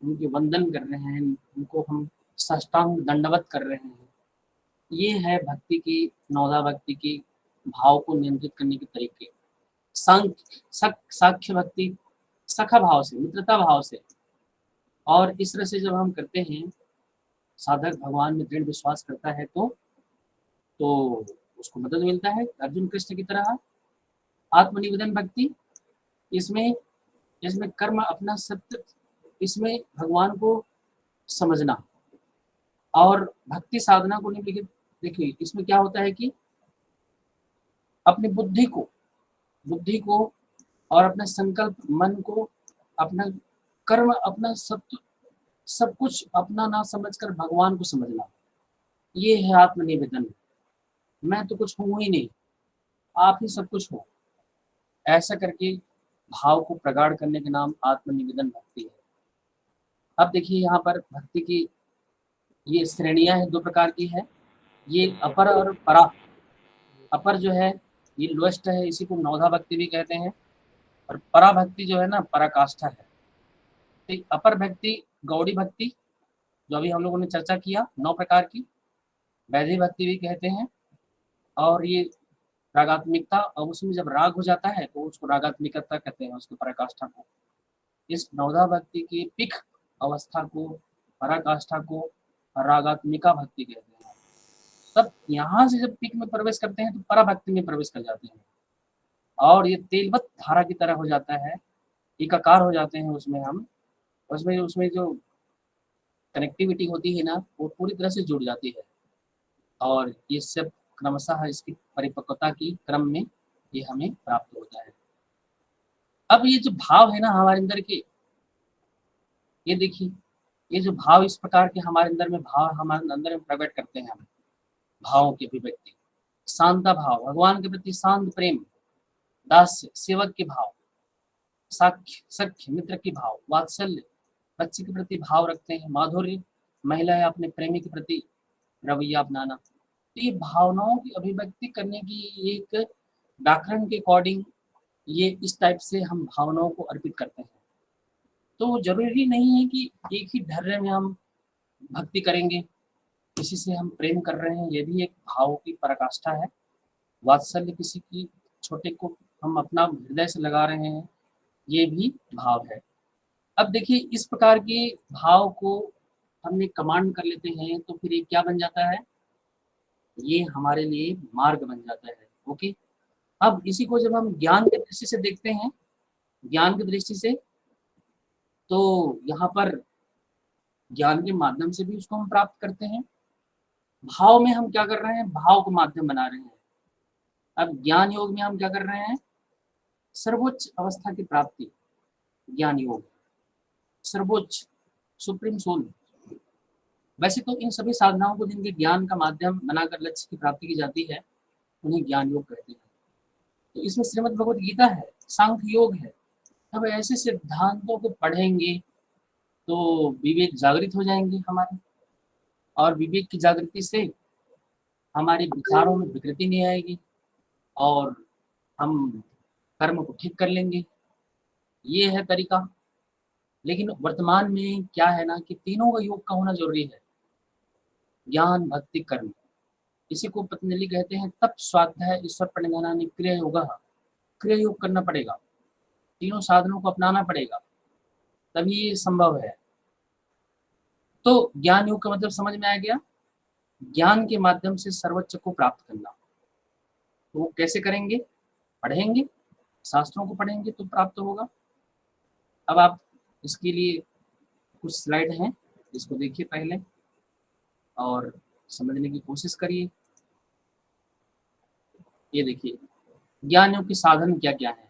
उनके वंदन कर रहे हैं, उनको हम साष्टांग दंडवत कर रहे हैं। ये है भक्ति की, नवधा भक्ति की भाव को नियंत्रित करने के तरीके। साख्य भक्ति, सखा भाव से, मित्रता भाव से। और इस तरह से जब हम करते हैं, साधक भगवान में दृढ़ विश्वास करता है तो उसको मदद मिलता है, अर्जुन कृष्ण की तरह। आत्मनिवेदन भक्ति, इसमें इसमें कर्म अपना सत्य, इसमें भगवान को समझना और भक्ति साधना को निम्नलिखित। देखिए इसमें क्या होता है कि अपनी बुद्धि को और अपने संकल्प मन को, अपना कर्म, अपना सब कुछ अपना ना समझकर भगवान को समझना, ये है आत्मनिवेदन। मैं तो कुछ हूँ ही नहीं, आप ही सब कुछ हो, ऐसा करके भाव को प्रगाढ़ करने के नाम आत्मनिवेदन भक्ति है। अब देखिए यहाँ पर भक्ति की ये श्रेणियां हैं, दो प्रकार की है, ये अपर और परा। अपर जो है ये लोएस्ट है, इसी को नौधा भक्ति भी कहते हैं, और परा भक्ति जो है ना पराकाष्ठा है। तो अपर भक्ति गौड़ी भक्ति, जो अभी हम लोगों ने चर्चा किया, 9 प्रकार की, वैधि भक्ति भी कहते हैं, और ये रागात्मिकता, और उसमें जब राग हो जाता है तो उसको रागात्मिकता कहते हैं, उसको पराकाष्ठा को। इस नौधा भक्ति की पिक अवस्था को, पराकाष्ठा को रागात्मिका भक्ति कहते हैं। तब यहाँ से जब पिक में प्रवेश करते हैं तो परा भक्ति में प्रवेश कर जाते हैं, और ये तेलवत धारा की तरह हो जाता है, एकाकार हो जाते हैं उसमें हम, उसमें उसमें जो कनेक्टिविटी होती है ना वो पूरी तरह से जुड़ जाती है, और ये सब क्रमशः इसकी परिपक्वता की क्रम में ये हमें प्राप्त होता है। अब ये जो भाव है ना हमारे अंदर के, ये देखिए ये जो भाव इस प्रकार के हमारे अंदर में भाव हमारे अंदर में प्रकट करते हैं हम, भावों की अभिव्यक्ति, शांता भाव, भगवान के प्रति शांत प्रेम, दास्य सेवक के भाव, साख्य सख्य मित्र के भाव, वात्सल्य बच्चे के प्रति भाव रखते हैं, माधुर्य महिला या अपने प्रेमी के प्रति रवैया अपनाना। तो ये भावनाओं की अभिव्यक्ति करने की एक व्याकरण के अकॉर्डिंग ये इस टाइप से हम भावनाओं को अर्पित करते हैं। तो जरूरी नहीं है कि एक ही ढर्रे में हम भक्ति करेंगे, किसी से हम प्रेम कर रहे हैं, ये भी एक भाव की पराकाष्ठा है। वात्सल्य किसी की छोटे को हम अपना हृदय से लगा रहे हैं, ये भी भाव है। अब देखिए इस प्रकार के भाव को हमने कमांड कर लेते हैं तो फिर ये क्या बन जाता है, ये हमारे लिए मार्ग बन जाता है। ओके, अब इसी को जब हम ज्ञान की दृष्टि से देखते हैं, ज्ञान की दृष्टि से, तो यहाँ पर ज्ञान के माध्यम से भी उसको हम प्राप्त करते हैं। भाव में हम क्या कर रहे हैं, भाव को माध्यम बना रहे हैं। अब ज्ञान योग में हम क्या कर रहे हैं, सर्वोच्च अवस्था की प्राप्ति, ज्ञान योग सर्वोच्च सुप्रीम सोल। वैसे तो इन सभी साधनाओं को जिनके ज्ञान का माध्यम बनाकर लक्ष्य की प्राप्ति की जाती है उन्हें ज्ञान योग कहते हैं। तो इसमें श्रीमद् भगवत गीता है, सांख्य योग है। अब ऐसे सिद्धांतों को पढ़ेंगे तो विवेक जागृत हो जाएंगे हमारे, और विवेक की जागृति से हमारे विचारों में विकृति नहीं आएगी और हम कर्म को ठीक कर लेंगे। ये है तरीका। लेकिन वर्तमान में क्या है ना कि तीनों का योग का होना जरूरी है, ज्ञान भक्ति कर्म। इसी को पतंजलि कहते हैं तप स्वाध्याय ईश्वर प्रणिधानानि क्रिया योग। क्रिया योग करना पड़ेगा, तीनों साधनों को अपनाना पड़ेगा, तभी ये संभव है। तो ज्ञान योग का मतलब समझ में आ गया, ज्ञान के माध्यम से सर्वोच्च को प्राप्त करना। तो वो कैसे करेंगे, पढ़ेंगे, शास्त्रों को पढ़ेंगे तो प्राप्त होगा। अब आप इसके लिए कुछ स्लाइड हैं, इसको देखिए पहले और समझने की कोशिश करिए। ये देखिए ज्ञान योग के साधन क्या क्या है।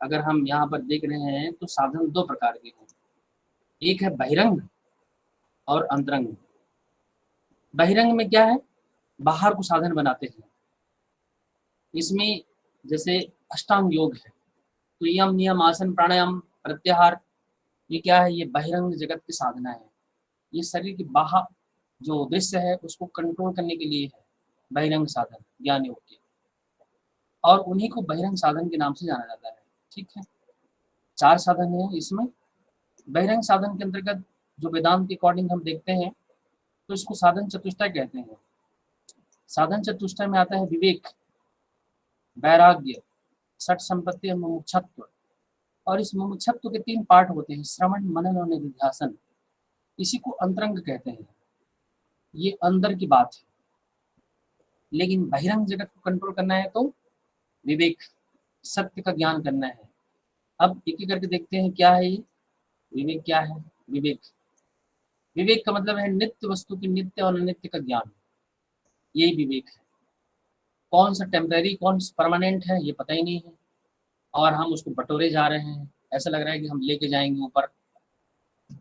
अगर हम यहाँ पर देख रहे हैं तो साधन 2 प्रकार के हैं, एक है बहिरंग और अंतरंग। बहिरंग में क्या है, बाहर को साधन बनाते हैं। इसमें जैसे अष्टांग योग है, तो यम नियम आसन प्राणायाम प्रत्याहार, ये क्या है, ये बहिरंग जगत की साधना है। ये शरीर की बाहर जो दृश्य है उसको कंट्रोल करने के लिए है बहिरंग साधन ज्ञान योग के, और उन्हीं को बहिरंग साधन के नाम से जाना जाता है। ठीक है, 4 साधन है इसमें। बहिरंग साधन के अंतर्गत जो वेदांत के अकॉर्डिंग हम देखते हैं तो इसको साधन चतुष्टय कहते हैं। साधन चतुष्टय में आता है विवेक, वैराग्य, सठ संपत्ति और मुमुक्षत्व। और इस मुमुक्षत्व के 3 पार्ट होते हैं, श्रवण मनन और निधिध्यासन। इसी को अंतरंग कहते हैं, ये अंदर की बात है। लेकिन बहिरंग जगत को कंट्रोल करना है तो विवेक, सत्य का ज्ञान करना है। अब एक एक करके देखते हैं क्या है ये विवेक। क्या है विवेक? विवेक का मतलब है नित्य वस्तु की नित्य और अनित्य का ज्ञान, यही विवेक है। कौन सा टेम्पररी कौन सा परमानेंट है ये पता ही नहीं है, और हम उसको बटोरे जा रहे हैं। ऐसा लग रहा है कि हम लेके जाएंगे ऊपर।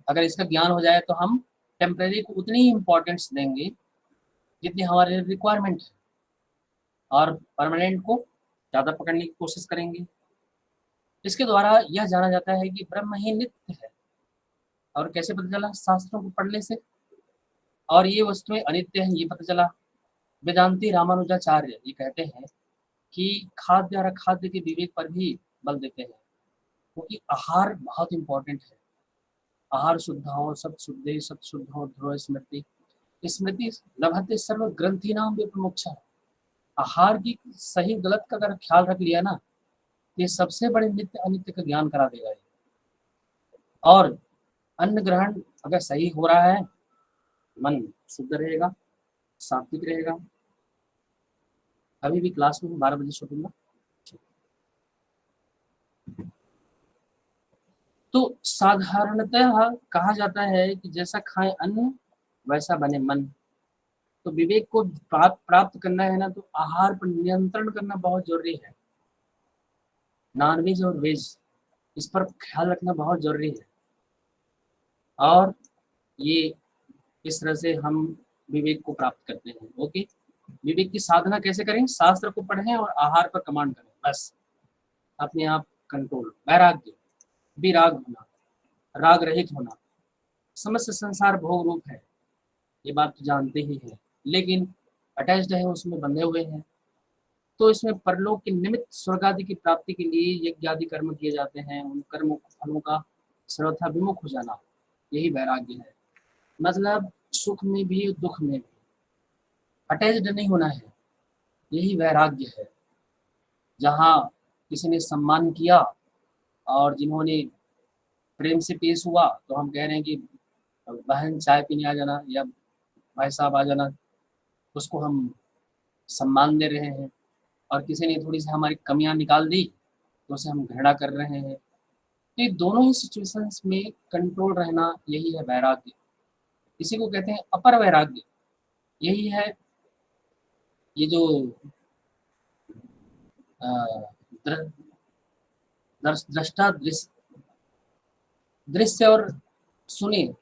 अगर इसका ज्ञान हो जाए तो हम टेम्पररी को उतनी ही इम्पोर्टेंस देंगे जितनी हमारे रिक्वायरमेंट है, और परमानेंट को ज़्यादा पकड़ने की कोशिश करेंगे। इसके द्वारा यह जाना जाता है कि ब्रह्म ही नित्य है। और कैसे पता चला? शास्त्रों को पढ़ने से। और ये वस्तुएं अनित्य हैं ये पता चला। वेदांती रामानुजाचार्य ये कहते हैं कि खाद्य और अखाद्य के विवेक पर भी बल देते हैं, क्योंकि आहार बहुत इंपॉर्टेंट है। आहार शुद्ध हो सब शुद्धे सब शुद्ध हो ध्रुव स्मृति स्मृति लभते सर्व ग्रंथि नाम भी प्रमुख। आहार की सही गलत का अगर ख्याल रख लिया ना, ये सबसे बड़े नित्य अनित्य का ज्ञान करा देगा ये। और अन्न ग्रहण अगर सही हो रहा है, मन शुद्ध रहेगा, सात्विक रहेगा। अभी भी क्लास में 12 बजे छूटूंगा। तो साधारणतः कहा जाता है कि जैसा खाए अन्न वैसा बने मन। तो विवेक को प्राप्त करना है ना, तो आहार पर नियंत्रण करना बहुत जरूरी है। नॉनवेज और वेज इस पर ख्याल रखना बहुत जरूरी है। और ये इस तरह से हम विवेक को प्राप्त करते हैं। ओके, विवेक की साधना कैसे करें? शास्त्र को पढ़ें और आहार पर कमांड करें, बस। अपने आप कंट्रोल, वैराग्य, विराग होना, राग रहित होना। समस्त संसार भोग रूप है, ये बात तो जानते ही हैं, लेकिन अटैच्ड है, उसमें बंधे हुए हैं। तो इसमें परलोक के निमित्त स्वर्ग आदि की प्राप्ति के लिए यज्ञ आदि कर्म किए जाते हैं। उन कर्मों फलों का सर्वथा विमुख हो जाना, यही वैराग्य है। मतलब सुख में भी दुख में भी अटैच्ड नहीं होना है, यही वैराग्य है। जहाँ किसी ने सम्मान किया और जिन्होंने प्रेम से पेश हुआ, तो हम कह रहे हैं कि बहन चाय पीने आ जाना या भाई साहब आ जाना, उसको हम सम्मान दे रहे हैं। और किसी ने थोड़ी सी हमारी कमियां निकाल दी तो उसे हम घृणा कर रहे हैं। तो ये दोनों ही सिचुएशंस में कंट्रोल रहना, यही है वैराग्य। इसी को कहते हैं अपर वैराग्य। यही है ये जो अ, दृ- दृष्टा दृश्य और सुने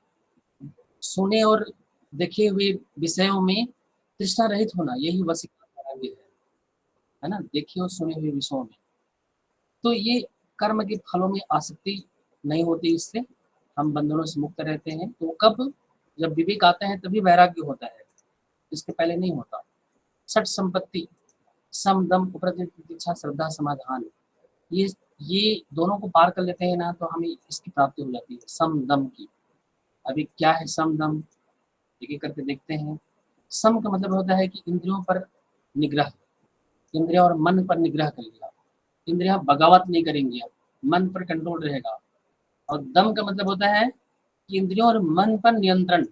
सुने और देखे हुए विषयों में तृष्णा रहित होना, यही वशीकरण वैराग्य है ना। देखे और सुने हुए विषयों में, तो ये कर्म के फलों में आसक्ति नहीं होती, इससे हम बंधनों से मुक्त रहते हैं। तो कब? जब विवेक आता है तभी वैराग्य होता है, इसके पहले नहीं होता। सठ संपत्ति, सम दम उपरति तितिक्षा श्रद्धा समाधान, ये ये दोनों को पार कर लेते हैं ना, तो हमें इसकी प्राप्ति हो जाती है, सम दम की। अभी क्या है सम दम, एक एक करके देखते हैं। सम का मतलब होता है कि इंद्रियों पर निग्रह, इंद्रियों और मन पर निग्रह कर लिया। इंद्रियां बगावत नहीं करेंगी, अब मन पर कंट्रोल रहेगा। और दम का मतलब होता है कि इंद्रियों और मन पर नियंत्रण,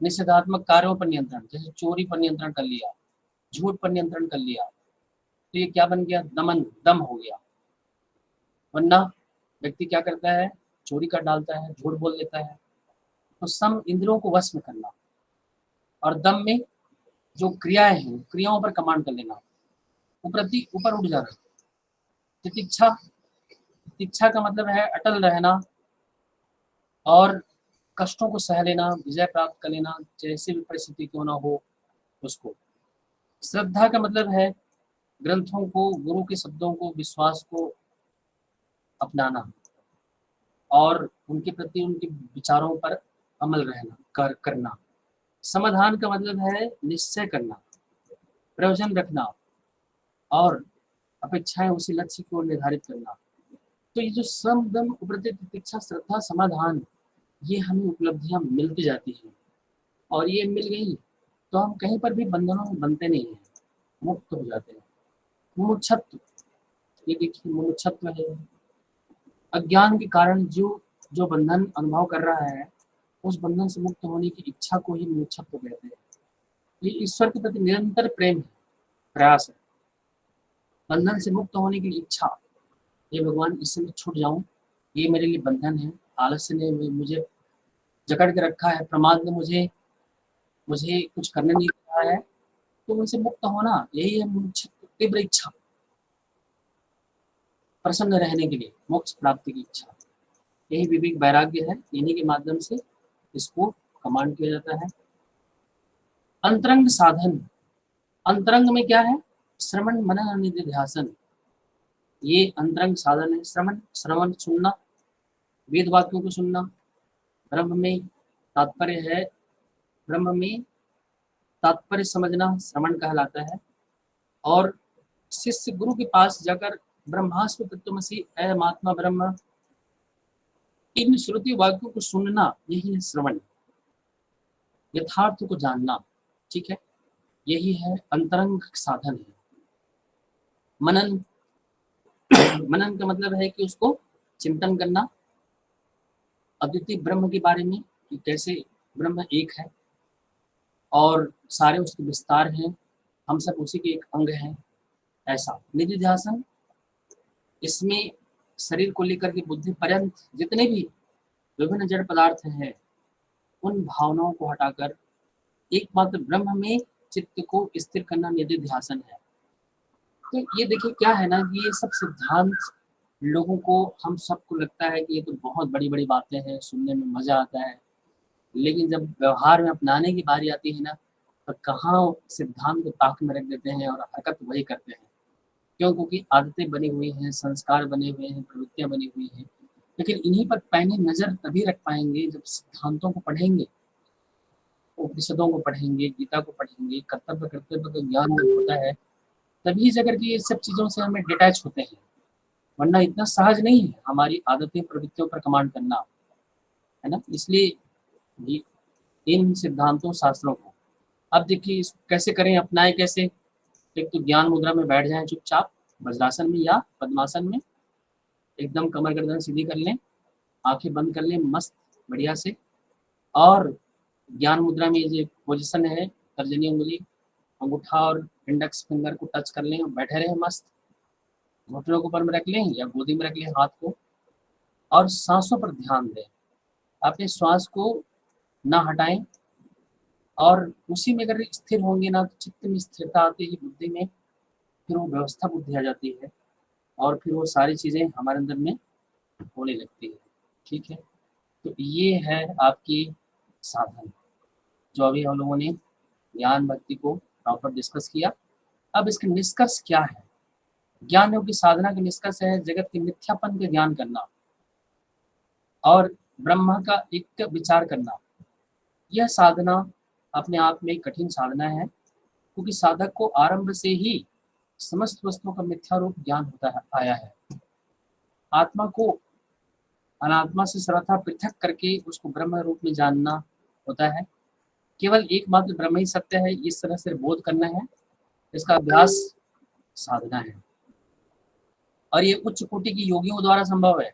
निषेधात्मक कार्यों पर नियंत्रण, जैसे चोरी पर नियंत्रण कर लिया, झूठ पर नियंत्रण कर लिया, तो ये क्या बन गया? दमन, दम हो गया। वरना व्यक्ति क्या करता है? चोरी कर डालता है, झूठ बोल देता है। तो सम इंद्रियों को वश में करना, और दम में जो क्रियाएं हैं क्रियाओं पर कमांड कर लेना, उपरति ऊपर उठ जाना। तितिक्षा, तितिक्षा का मतलब है अटल रहना और कष्टों को सह लेना, विजय प्राप्त कर लेना, जैसी भी परिस्थिति क्यों ना हो उसको। श्रद्धा का मतलब है ग्रंथों को, गुरु के शब्दों को, विश्वास को अपनाना और उनके प्रति उनके विचारों पर अमल रहना, करना। समाधान का मतलब है निश्चय करना, प्रयोजन रखना और अपेक्षाएं उसी लक्ष्य की ओर निर्धारित करना। तो ये जो श्रम दम उपरति तितिक्षा श्रद्धा समाधान, ये हमें उपलब्धियां मिलती जाती हैं। और ये मिल गई तो हम कहीं पर भी बंधनों में बनते नहीं हैं, मुक्त हो जाते हैं। मुमुक्षत्व, ये देखिए मुमुक्षत्व है। अज्ञान के कारण जो जो बंधन अनुभव कर रहा है, उस बंधन से मुक्त होने की इच्छा को ही मुमुक्षत्व कहते हैं। ये ईश्वर के प्रति निरंतर प्रेम है, प्रयास है। बंधन से मुक्त होने की इच्छा, ये भगवान इससे मैं छूट जाऊं, ये मेरे लिए बंधन है। आलस्य ने मुझे जकड़ के रखा है, प्रमाद ने मुझे मुझे कुछ करने नहीं दिया है। तो उनसे मुक्त होना यही है तीव्र इच्छा, प्रसन्न रहने के लिए, मोक्ष प्राप्ति की इच्छा, यही विवेक वैराग्य है। इन्हीं के माध्यम से इसको कमांड किया जाता है। अंतरंग साधन, अंतरंग में क्या है? श्रवण मनन निधिध्यासन, ये अंतरंग साधन है। श्रवण सुनना, वेद वाक्यों को सुनना, ब्रह्म में तात्पर्य है, ब्रह्म में तात्पर्य समझना श्रवण कहलाता है। और शिष्य गुरु के पास जाकर ब्रह्मास्म तत्वमसि अयम आत्मा ब्रह्म, इन श्रुति वाक्यों को सुनना, यही है श्रवण, यथार्थ को जानना। ठीक है, यही है अंतरंग साधन है। मनन, मनन का मतलब है कि उसको चिंतन करना अद्वितीय ब्रह्म के बारे में, कि कैसे ब्रह्म एक है और सारे उसके विस्तार हैं, हम सब उसी के एक अंग हैं, ऐसा। निधिध्यासन, इसमें शरीर को लेकर के बुद्धि पर्यंत जितने भी विभिन्न जड़ पदार्थ हैं, उन भावनाओं को हटाकर एकमात्र ब्रह्म में चित्त को स्थिर करना निधिध्यासन है। तो ये देखिए क्या है ना, कि ये सब सिद्धांत लोगों को, हम सबको लगता है कि ये तो बहुत बड़ी बड़ी बातें हैं, सुनने में मजा आता है, लेकिन जब व्यवहार में अपनाने की बारी आती है ना, तो कहाँ सिद्धांत को ताक में रख देते हैं और हरकत वही करते हैं। क्यों? क्योंकि आदतें बनी हुई हैं, संस्कार बने हुए हैं, प्रवृत्तियां बनी हुई हैं। लेकिन इन्हीं पर पैनी नजर तभी रख पाएंगे जब सिद्धांतों को पढ़ेंगे, उपनिषदों को पढ़ेंगे, गीता को पढ़ेंगे, कर्तव्य कर्तव्य का ज्ञान जब होता है, तभी जाकर के ये सब चीजों से हमें डिटैच होते हैं। वरना इतना सहज नहीं है हमारी आदतें प्रवृत्तियों पर कमांड करना, है ना। इसलिए इन सिद्धांतों शास्त्रों को अब देखिए कैसे करें, अपनाएं कैसे। एक तो ज्ञान मुद्रा में बैठ जाएं चुपचाप, वज्रासन में या पद्मासन में, एकदम कमर गर्दन सीधी कर लें, आंखें बंद कर लें मस्त बढ़िया से, और ज्ञान मुद्रा में ये पोजीशन है, तर्जनी उंगली अंगूठा और इंडेक्स फिंगर को टच कर लें और बैठे रहें मस्त। घुटनों को ऊपर में रख लें या गोदी में रख लें हाथ को, और सांसों पर ध्यान दें। अपने श्वास को ना हटाएं, और उसी में अगर स्थिर होंगे ना, तो चित्त में स्थिरता आती है, बुद्धि में फिर वो व्यवस्था बुद्धि आ जाती है, और फिर वो सारी चीजें हमारे अंदर में होने लगती है। ठीक है, तो ये है आपकी साधन, जो अभी हम लोगों ने ज्ञान भक्ति को प्रॉपर डिस्कस किया। अब इसका निष्कर्ष क्या है? ज्ञान योग की साधना का निष्कर्ष है जगत के मिथ्यापन का ज्ञान करना और ब्रह्म का एक विचार करना। यह साधना अपने आप में एक कठिन साधना है, क्योंकि साधक को आरंभ से ही समस्त वस्तुओं का मिथ्या रूप ज्ञान होता है, आया है। आत्मा को अनात्मा से सर्वथा पृथक करके उसको ब्रह्म रूप में जानना होता है। केवल एकमात्र ब्रह्म ही सत्य है, इस तरह से बोध करना है, इसका अभ्यास साधना है। और ये उच्च कोटि की योगियों द्वारा संभव है।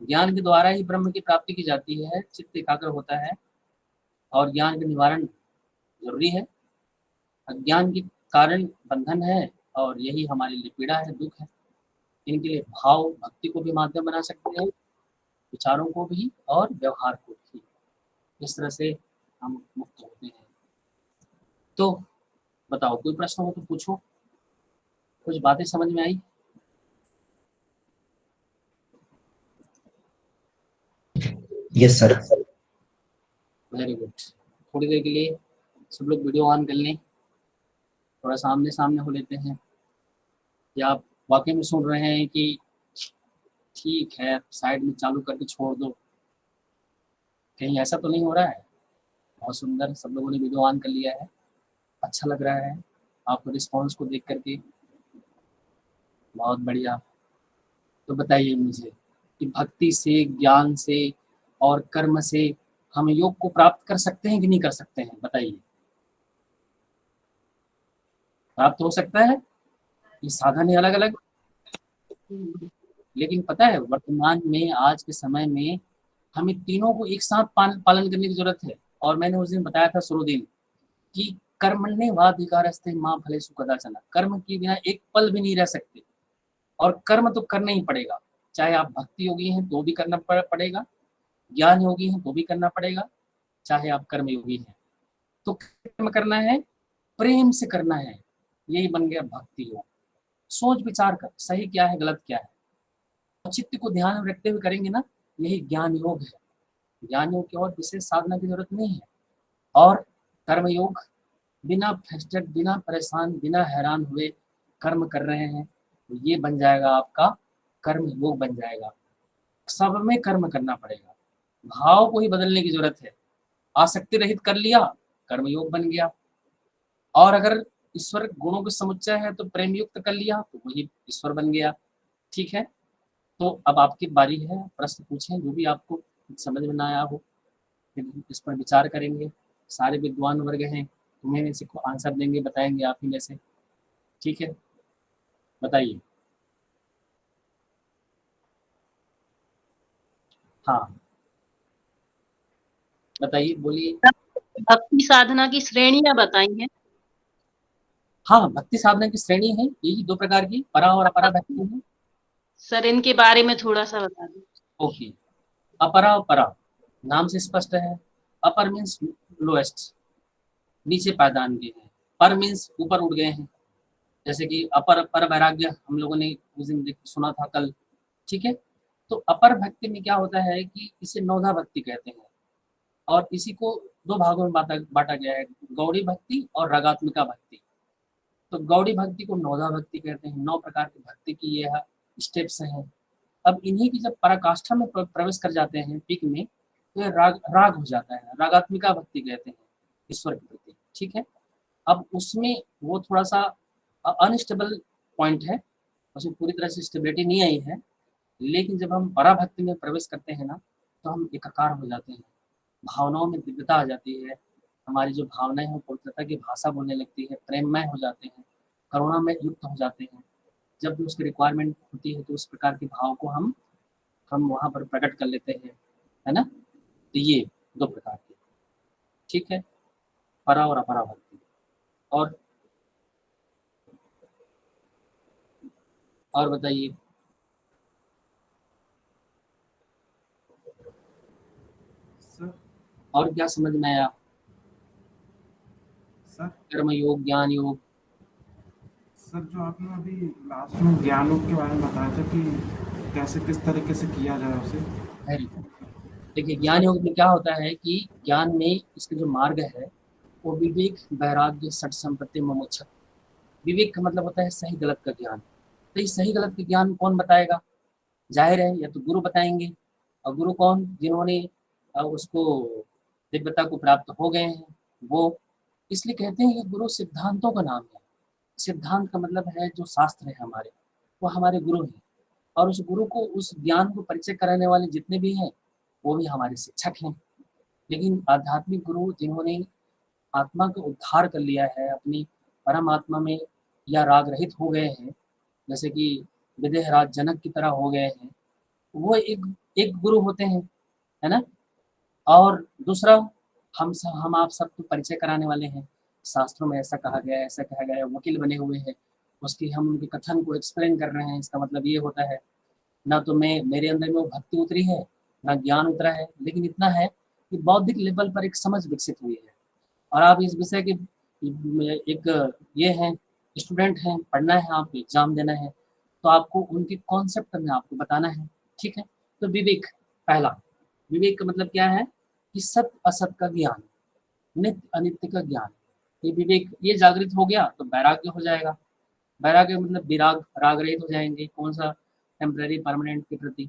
ज्ञान के द्वारा ही ब्रह्म की प्राप्ति की जाती है, चित्त एकाग्र होता है, और ज्ञान का निवारण जरूरी है। अज्ञान के कारण बंधन है, और यही हमारे लिए पीड़ा है, दुख है। इनके लिए भाव भक्ति को भी माध्यम बना सकते हैं, विचारों को भी और व्यवहार को भी। इस तरह से हम मुक्त होते हैं। तो बताओ, कोई प्रश्न हो तो पूछो, कुछ बातें समझ में आई? Yes sir. Very good. थोड़ी देर के लिए सब लोग वीडियो ऑन कर लें, थोड़ा सामने सामने हो लेते हैं। या आप वाकई में सुन रहे हैं कि ठीक है साइड में चालू करके छोड़ दो, कहीं ऐसा तो नहीं हो रहा है? बहुत सुंदर, सब लोगों ने वीडियो ऑन कर लिया है, अच्छा लग रहा है आपको रिस्पॉन्स को देख करके, बहुत बढ़िया। तो बताइए मुझे कि भक्ति से, ज्ञान से और कर्म से हम योग को प्राप्त कर सकते हैं कि नहीं कर सकते हैं? बताइए। प्राप्त हो सकता है, ये साधन है अलग अलग, लेकिन पता है वर्तमान में आज के समय में हमें तीनों को एक साथ पालन करने की जरूरत है। और मैंने उस दिन बताया था शुरू दिन कि कर्मण्येवाधिकारस्ते मां फलेषु कदाचन, कर्म के बिना एक पल भी नहीं रह सकते, और कर्म तो करना ही पड़ेगा। चाहे आप भक्ति योगी हैं तो भी करना पड़ेगा, ज्ञान योगी हैं तो भी करना पड़ेगा, चाहे आप कर्म योगी हैं। तो कर्म करना है, प्रेम से करना है, यही बन गया भक्ति योग। सोच विचार कर सही क्या है गलत क्या है, चित्त को ध्यान में रखते हुए करेंगे ना, यही ज्ञान योग है। ज्ञान योग की और विशेष साधना की जरूरत नहीं है। और कर्म योग, बिना फ्रस्ट्रेट, बिना परेशान, बिना हैरान हुए कर्म कर रहे हैं, तो ये बन जाएगा आपका कर्म योग बन जाएगा। सब में कर्म करना पड़ेगा, भाव को ही बदलने की जरूरत है। आसक्ति रहित कर लिया, कर्म योग बन गया। और अगर ईश्वर गुणों के समुच्चय है तो प्रेम युक्त कर लिया तो वही ईश्वर बन गया। ठीक है, तो अब आपकी बारी है, प्रश्न पूछें जो भी आपको समझ में ना आया हो, फिर इस पर विचार करेंगे। सारे विद्वान वर्ग हैं, तुम्हें में से को आंसर देंगे, बताएंगे आप ही में से। ठीक है, बताइए। हाँ बताइए, बोलिए। भक्ति साधना की श्रेणियां बताई हैं। हाँ, भक्ति साधना की श्रेणी है यही दो प्रकार की, परा और अपरा भक्ति है। सर इनके बारे में थोड़ा सा बता दें। ओके, अपरा और परा नाम से स्पष्ट है। अपर मीन्स लोएस्ट, नीचे पायदान के हैं। पर मीन्स ऊपर उठ गए हैं, जैसे कि अपर पर वैराग्य हम लोगों ने उस दिन सुना था कल। ठीक है, तो अपर भक्ति में क्या होता है कि इसे नौधा भक्ति कहते हैं, और इसी को दो भागों में बांटा गया है, गौड़ी भक्ति और रागात्मिका भक्ति। तो गौड़ी भक्ति को नौधा भक्ति कहते हैं। 9 प्रकार की भक्ति की ये स्टेप्स हैं। अब इन्हीं की जब पराकाष्ठा में प्रवेश कर जाते हैं, पीक में, तो ये राग राग हो जाता है, रागात्मिका भक्ति कहते हैं ईश्वर के प्रति। ठीक है, अब उसमें वो थोड़ा सा अनस्टेबल पॉइंट है, उसमें पूरी तरह से स्टेबिलिटी नहीं आई है। लेकिन जब हम पराभक्ति में प्रवेश करते हैं ना, तो हम एकाकार हो जाते हैं, भावनाओं में दिव्यता आ जाती है, हमारी जो भावनाएं हैं वो पवित्रता की भाषा बोलने लगती है, प्रेममय हो जाते हैं, करुणा में युक्त हो जाते हैं। जब भी उसकी रिक्वायरमेंट होती है तो उस प्रकार के भाव को हम वहाँ पर प्रकट कर लेते हैं, है ना। तो ये 2 प्रकार के, ठीक है, परा और अपरा भक्ति। और बताइए। सर और क्या समझ में आया? सर कर्म योग, ज्ञान योग। सर जो आपने अभी लास्ट में ज्ञान योग के बारे में बताया था कि कैसे किस तरीके से किया जाए उसे। Very good. देखिए, ज्ञान योग में क्या होता है कि ज्ञान में इसके जो मार्ग है वो विवेक, वैराग्य, सठ संपत्ति, मुमुक्षा। विवेक का मतलब होता है सही गलत का ज्ञान। तो ये सही गलत का ज्ञान कौन बताएगा? जाहिर है या तो गुरु बताएंगे, और गुरु कौन? जिन्होंने उसको दिव्यता को प्राप्त हो गए हैं वो। इसलिए कहते हैं कि गुरु सिद्धांतों का नाम है। सिद्धांत का मतलब है जो शास्त्र है हमारे, वो हमारे गुरु हैं। और उस गुरु को, उस ज्ञान को परिचय कराने वाले जितने भी हैं वो भी हमारे शिक्षक हैं। लेकिन आध्यात्मिक गुरु जिन्होंने आत्मा का उद्धार कर लिया है, अपनी परम आत्मा में या राग रहित हो गए हैं, जैसे कि विदेहराज जनक की तरह हो गए हैं, वो एक एक गुरु होते हैं, है ना। और दूसरा, हम आप सबको परिचय कराने वाले हैं। शास्त्रों में ऐसा कहा गया है, ऐसा कहा गया है, वकील बने हुए हैं, उसकी हम उनके कथन को एक्सप्लेन कर रहे हैं। इसका मतलब ये होता है, ना तो मेरे अंदर में वो भक्ति उतरी है, ना ज्ञान उतरा है, लेकिन इतना है कि बौद्धिक लेवल पर एक समझ विकसित हुई है। और आप इस विषय के एक ये हैं, स्टूडेंट हैं, पढ़ना है, आपको एग्जाम देना है, तो आपको उनके कॉन्सेप्ट में आपको बताना है। ठीक है, तो विवेक पहला। विवेक का मतलब क्या है कि सत्य असत का ज्ञान, नित्य अनित्य का ज्ञान। ये विवेक, ये जागृत हो गया तो वैराग्य हो जाएगा। वैराग्य मतलब विराग, राग रहित हो जाएंगे, कौन सा, टेम्पररी परमानेंट के प्रति।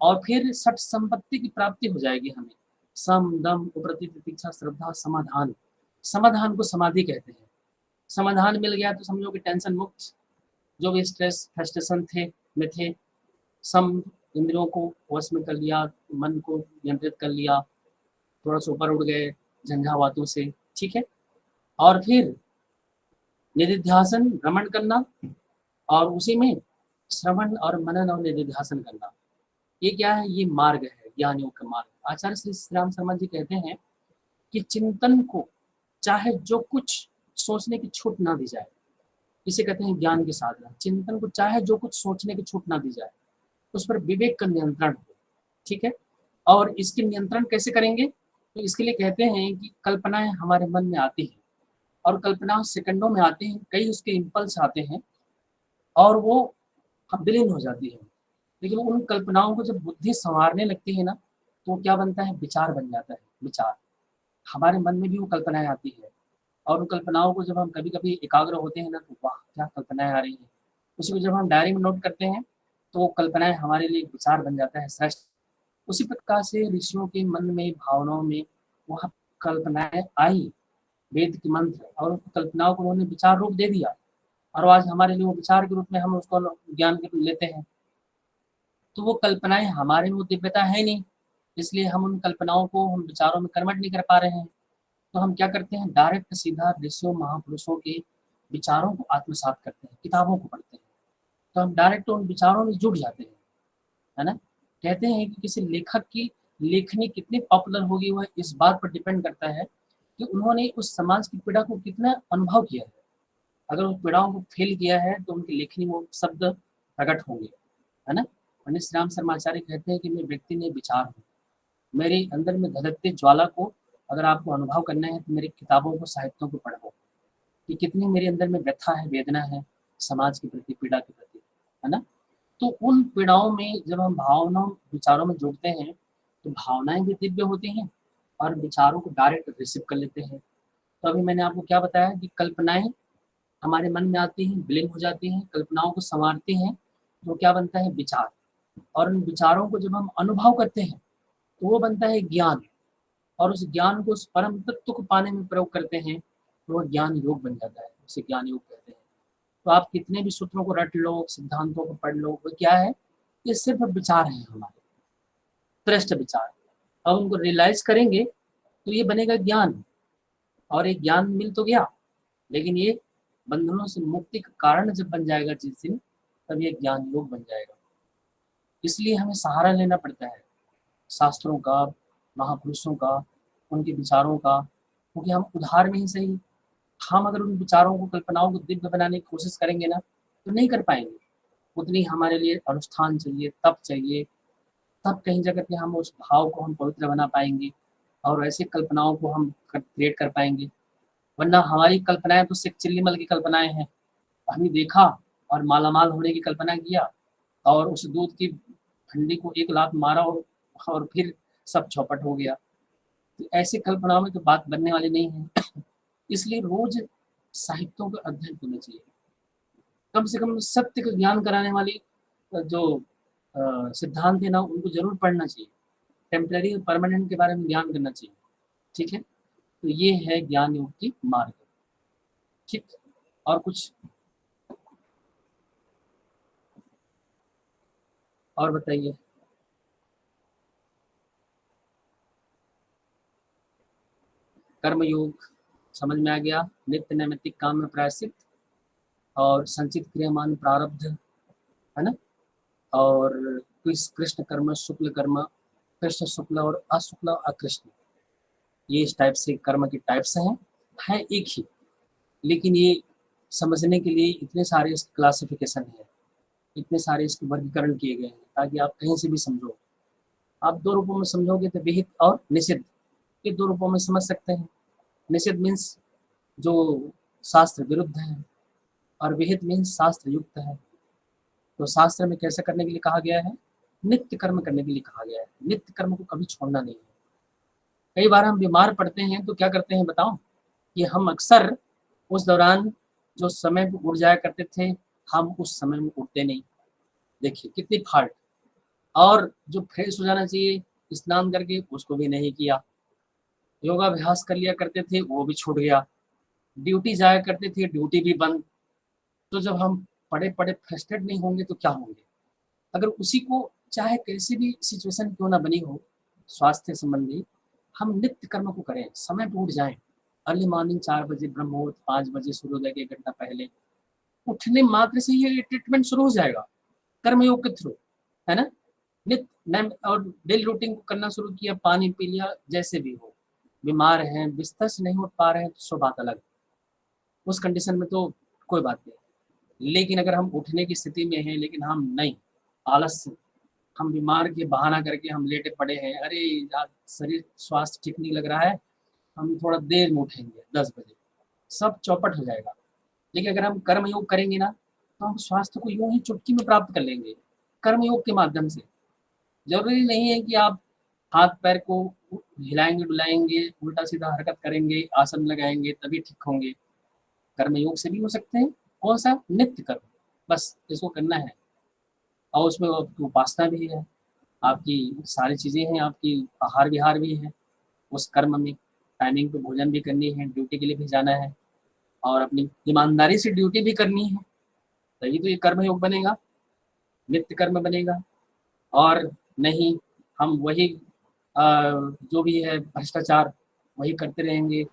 और फिर सठ संपत्ति की प्राप्ति हो जाएगी हमें। सम, दम, उपरति, प्रतीक्षा, श्रद्धा, समाधान। समाधान को समाधि कहते हैं। समाधान मिल गया तो समझो कि टेंशन मुक्त, जो भी स्ट्रेस फ्रस्ट्रेशन में थे, सम, इंद्रियों को वश में कर लिया, मन को नियंत्रित कर लिया, थोड़ा सा ऊपर उड़ गए झंझावातों से। ठीक है, और फिर निधिध्यासन, भ्रमण करना, और उसी में श्रवण और मनन और निधिध्यासन करना। ये क्या है? ये मार्ग है, ज्ञान योग का मार्ग। आचार्य श्री राम शर्मा जी कहते हैं कि चिंतन को चाहे जो कुछ सोचने की छूट ना दी जाए, इसे कहते हैं ज्ञान की साधना। चिंतन को चाहे जो कुछ सोचने की छूट ना दी जाए, उस पर विवेक का नियंत्रण हो, ठीक है। और इसके नियंत्रण कैसे करेंगे, तो इसके लिए कहते हैं कि कल्पनाएं हमारे मन में आती हैं और कल्पना सेकंडों में आती हैं, कई उसके इम्पल्स आते हैं और वो विलीन हो जाती है। लेकिन उन कल्पनाओं को जब बुद्धि संवारने लगती है ना, तो क्या बनता है, विचार बन जाता है। विचार, हमारे मन में भी वो कल्पनाएं आती है और उन कल्पनाओं को जब हम कभी कभी एकाग्र होते हैं ना, तो वाह क्या कल्पनाएं आ रही हैं, उसी को जब हम डायरी में नोट करते हैं तो वो कल्पनाएं हमारे लिए विचार बन जाता है, श्रेष्ठ। उसी प्रकार से ऋषियों के मन में, भावनाओं में वह कल्पनाएं आई, वेद के मंत्र, और उन कल्पनाओं को उन्होंने विचार रूप दे दिया और आज हमारे लिए वो विचार के रूप में हम उसको ज्ञान के रूप लेते हैं। तो वो कल्पनाएं हमारे में वो दिव्यता है नहीं, इसलिए हम उन कल्पनाओं को हम विचारों में कन्वर्ट नहीं कर पा रहे हैं। तो हम क्या करते हैं, डायरेक्ट सीधा ऋषियों महापुरुषों के विचारों को आत्मसात करते हैं, किताबों को पढ़ते हैं, तो हम डायरेक्ट उन विचारों में जुड़ जाते हैं, है ना। कहते हैं कि किसी लेखक की लेखनी कितनी पॉपुलर होगी वह इस बात पर डिपेंड करता है कि उन्होंने उस समाज की पीड़ा को कितना अनुभव किया है। अगर उस पीड़ाओं को फील किया है तो उनकी लेखनी वो शब्द प्रकट होंगे, है ना। पंडित श्री राम शर्माचार्य कहते हैं कि मैं व्यक्ति ने विचार हूँ, मेरे अंदर में धधकते ज्वाला को अगर आपको अनुभव करना है तो मेरी किताबों को, साहित्यों को पढ़ो कि कितनी मेरे अंदर में व्यथा है, वेदना है समाज के प्रति, पीड़ा के प्रति, है ना। तो उन पीड़ाओं में जब हम भावनाओं, विचारों में जुड़ते हैं तो भावनाएं भी दिव्य होती हैं और विचारों को डायरेक्ट रिसीव कर लेते हैं। तो अभी मैंने आपको क्या बताया कि कल्पनाएं हमारे मन में आती हैं, विलीन हो जाती हैं, कल्पनाओं को संवारती हैं, तो क्या बनता है, विचार। और उन विचारों को जब हम अनुभव करते हैं तो वो बनता है ज्ञान, और उस ज्ञान को, उस परम तत्व को पाने में प्रयोग करते हैं तो वो ज्ञान योग बन जाता है, उसे ज्ञान योग कहते हैं। तो आप कितने भी सूत्रों को रट लो, सिद्धांतों को पढ़ लो, वो क्या है, ये सिर्फ विचार हैं हमारे, श्रेष्ठ विचार। अब उनको रियलाइज करेंगे तो ये बनेगा ज्ञान, और एक ज्ञान मिल तो गया, लेकिन ये बंधनों से मुक्ति का कारण जब बन जाएगा जिस दिन, तब ये ज्ञान योग बन जाएगा। इसलिए हमें सहारा लेना पड़ता है शास्त्रों का, महापुरुषों का, उनके विचारों का, क्योंकि हम उधार में ही सही, हम अगर उन विचारों को, कल्पनाओं को दिव्य बनाने की कोशिश करेंगे ना, तो नहीं कर पाएंगे। उतनी हमारे लिए अनुष्ठान चाहिए, तप चाहिए, तब कहीं जगह पे हम उस भाव को हम पवित्र बना पाएंगे और ऐसी कल्पनाओं को हम क्रिएट कर पाएंगे। वरना हमारी कल्पनाएं तो सिर्फ चिल्लीमल की कल्पनाएं हैं, हमने देखा और मालामाल होने की कल्पना किया और उस दूध की हंडी को एक लात मारा और फिर सब चौपट हो गया। तो ऐसी कल्पनाओं में तो बात बनने वाली नहीं है। इसलिए रोज साहित्यों का अध्ययन करना चाहिए, कम से कम सत्य का ज्ञान कराने वाली जो सिद्धांत है ना, उनको जरूर पढ़ना चाहिए। टेम्पररी और परमानेंट के बारे में ज्ञान करना चाहिए, ठीक है। तो ये है ज्ञान योग की मार्ग, ठीक। और कुछ और बताइए। कर्म योग समझ में आ गया, नित्य नैमित्तिक काम में प्रायश्चित और संचित क्रियमान प्रारब्ध, है ना। और कृष्ण कर्म, शुक्ल कर्म, कृष्ण शुक्ल और अशुक्ल अकृष्ण, ये इस टाइप से कर्म के टाइप्स हैं एक ही, लेकिन ये समझने के लिए इतने सारे इसके क्लासिफिकेशन है, इतने सारे इसके वर्गीकरण किए गए हैं ताकि आप कहीं से भी समझो। आप दो रूपों में समझोगे तो विहित और निषिद्ध, ये दो रूपों में समझ सकते हैं। निषिद्ध मीन्स जो शास्त्र विरुद्ध है और विहित मीन्स शास्त्र युक्त है। तो शास्त्र में कैसे करने के लिए कहा गया है, नित्य कर्म करने के लिए कहा गया है, नित्य कर्म को कभी छोड़ना नहीं है। कई बार हम बीमार पड़ते हैं तो क्या करते हैं बताओ, कि हम अक्सर उस दौरान जो समय पे उठ जाया करते थे, हम उस समय में उठते नहीं। देखिए कितनी फाल्ट। और जो फ्रेश हो जाना चाहिए स्नान करके, उसको भी नहीं किया। योगाभ्यास कर लिया करते थे, वो भी छूट गया। ड्यूटी जाया करते थे, ड्यूटी भी बंद। तो जब हम पड़े पड़े फ्रस्ट्रेट नहीं होंगे तो क्या होंगे। अगर उसी को चाहे कैसी भी सिचुएशन क्यों ना बनी हो स्वास्थ्य संबंधी, हम नित्य कर्म को करें, समय पर उठ जाएं। अर्ली मॉर्निंग 4 बजे ब्रह्म मुहूर्त, 5 बजे सूर्योदय के 1 घंटा पहले उठने मात्र से ये ट्रीटमेंट शुरू हो जाएगा कर्मयोग के थ्रू, है ना। नित्य और डेली रूटीन को करना शुरू किया, पानी पी लिया, जैसे भी हो। बीमार हैं, बिस्तर से नहीं उठ पा रहे हैं तो सो बात अलग, उस कंडीशन में तो कोई बात नहीं। लेकिन अगर हम उठने की स्थिति में हैं लेकिन हम नहीं, आलस, हम बीमार के बहाना करके हम लेटे पड़े हैं, अरे आज शरीर स्वास्थ्य ठीक नहीं लग रहा है, हम थोड़ा देर में उठेंगे 10 बजे, सब चौपट हो जाएगा। लेकिन अगर हम कर्म योग करेंगे ना तो हम स्वास्थ्य को यूं ही चुटकी में प्राप्त कर लेंगे, कर्म योग के माध्यम से। जरूरी नहीं है कि आप हाथ पैर को हिलाएंगे डुलाएंगे, उल्टा सीधा हरकत करेंगे, आसन लगाएंगे तभी ठीक होंगे। कर्म योग से भी हो सकते हैं। कौन सा? नित्य कर्म, बस इसको करना है। और उसमें आपकी उपासना भी है, आपकी सारी चीज़ें हैं, आपकी आहार विहार भी है। उस कर्म में टाइमिंग पे भोजन भी करनी है, ड्यूटी के लिए भी जाना है और अपनी ईमानदारी से ड्यूटी भी करनी है, तभी तो ये कर्म योग बनेगा, नित्य कर्म बनेगा। और नहीं, हम वही जो भी है भ्रष्टाचार वही करते रहेंगे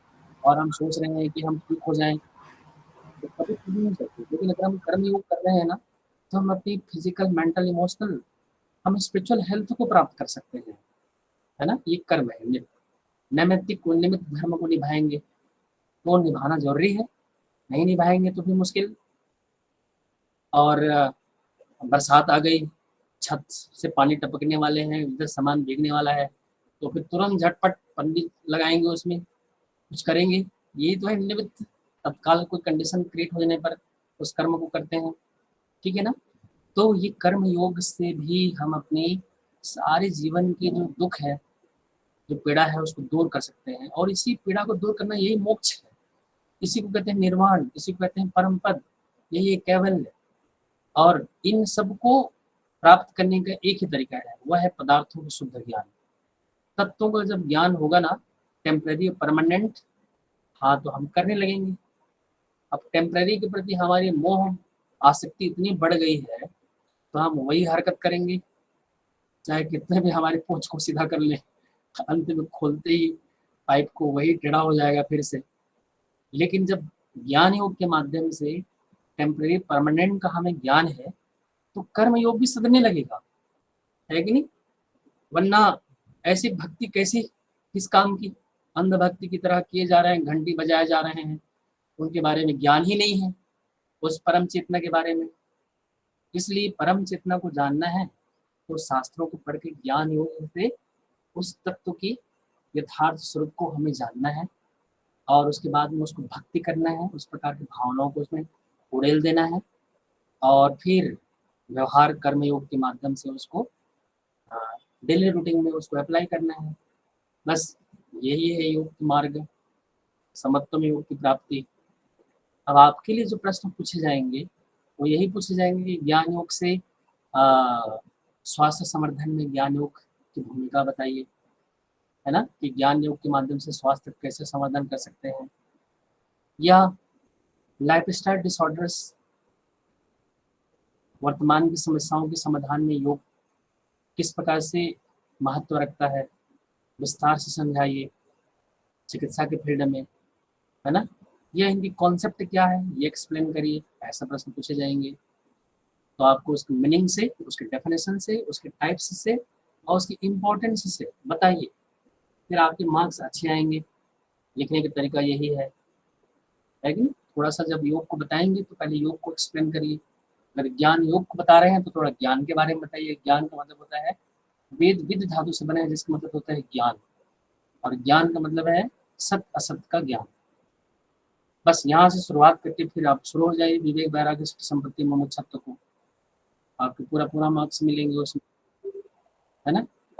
और हम सोच रहे हैं कि हम ठीक हो जाएं, तो कभी ठीक नहीं सकते। लेकिन अगर हम कर्म योग कर रहे हैं ना तो हम अपनी फिजिकल, मेंटल, इमोशनल, हम स्पिरिचुअल हेल्थ को प्राप्त कर सकते हैं, है ना। ये कर्म है नित्य। नैमित्तिक निमित्त धर्म को निभाएंगे तो निभाना जरूरी है, नहीं निभाएंगे तो भी मुश्किल। और बरसात आ गई, छत से पानी टपकने वाले हैं, इधर सामान भीगने वाला है, तो फिर तुरंत झटपट पन्नी लगाएंगे, उसमें कुछ करेंगे। यही तो है निमित्त। तत्काल कोई कंडीशन क्रिएट हो जाने पर उस कर्म को करते हैं, ठीक है ना। तो ये कर्म योग से भी हम अपनी सारे जीवन की जो दुख है, जो पीड़ा है, उसको दूर कर सकते हैं। और इसी पीड़ा को दूर करना यही मोक्ष है, इसी को कहते हैं निर्वाण, इसी को कहते हैं परम पद, यही एक कैवल्य। और इन सबको प्राप्त करने का एक ही तरीका है, वह है पदार्थों का शुद्ध ज्ञान। तत्वों का जब ज्ञान होगा ना, टेम्परेरी और परमानेंट, हाँ तो हम करने लगेंगे। अब टेम्परेरी के प्रति हमारी मोह आसक्ति इतनी बढ़ गई है तो हम वही हरकत करेंगे, चाहे कितने भी हमारे पोंछ को सीधा कर लें, अंत में खोलते ही पाइप को वही टेढ़ा हो जाएगा फिर से। लेकिन जब ज्ञान योग के माध्यम से टेम्परेरी परमानेंट का हमें ज्ञान है तो कर्म योग भी सदने लगेगा, है कि नहीं। वरना ऐसी भक्ति कैसी, किस काम की, अंधभक्ति की तरह किए जा रहे हैं, घंटी बजाए जा रहे हैं, उनके बारे में ज्ञान ही नहीं है, उस परम चेतना के बारे में। इसलिए परम चेतना को जानना है तो शास्त्रों को पढ़ के ज्ञान योग से उस तत्व की यथार्थ स्वरूप को हमें जानना है और उसके बाद में उसको भक्ति करना है, उस प्रकार की भावनाओं को उसमें उड़ेल देना है और फिर व्यवहार कर्म योग के माध्यम से उसको डेली रूटीन में उसको अप्लाई करना है। बस यही है योग की मार्ग, समत्व में योग की प्राप्ति। अब आपके लिए जो प्रश्न पूछे जाएंगे वो यही पूछे जाएंगे कि ज्ञान योग से स्वास्थ्य संवर्धन में ज्ञान योग की भूमिका बताइए, है ना, कि ज्ञान योग के माध्यम से स्वास्थ्य कैसे संवर्धन कर सकते हैं, या लाइफस्टाइल डिसऑर्डर्स, वर्तमान की समस्याओं के समाधान में योग किस प्रकार से महत्व रखता है, विस्तार से समझाइए चिकित्सा के फील्ड में, है ना। यह इनकी कॉन्सेप्ट क्या है ये एक्सप्लेन करिए, ऐसा प्रश्न पूछे जाएंगे। तो आपको उसके मीनिंग से, उसके डेफिनेशन से, उसके टाइप्स से और उसकी इम्पोर्टेंस से बताइए, फिर आपके मार्क्स अच्छे आएंगे। लिखने का तरीका यही है कि थोड़ा सा जब योग को बताएंगे तो पहले योग को एक्सप्लेन करिए। अगर ज्ञान योग को बता रहे हैं तो थोड़ा ज्ञान के बारे में बताइए। ज्ञान का मतलब होता है वेद, विद धातु से बना है जिसका मतलब होता है ज्ञान, और ज्ञान का मतलब है सत्य असत्य का ज्ञान। बस यहाँ से शुरुआत करके फिर आप शुरू हो जाइए विवेक वैराग्य संपत्ति मोमोक्षत्व को, आपको पूरा मार्क्स मिलेंगे उसमें, है ना।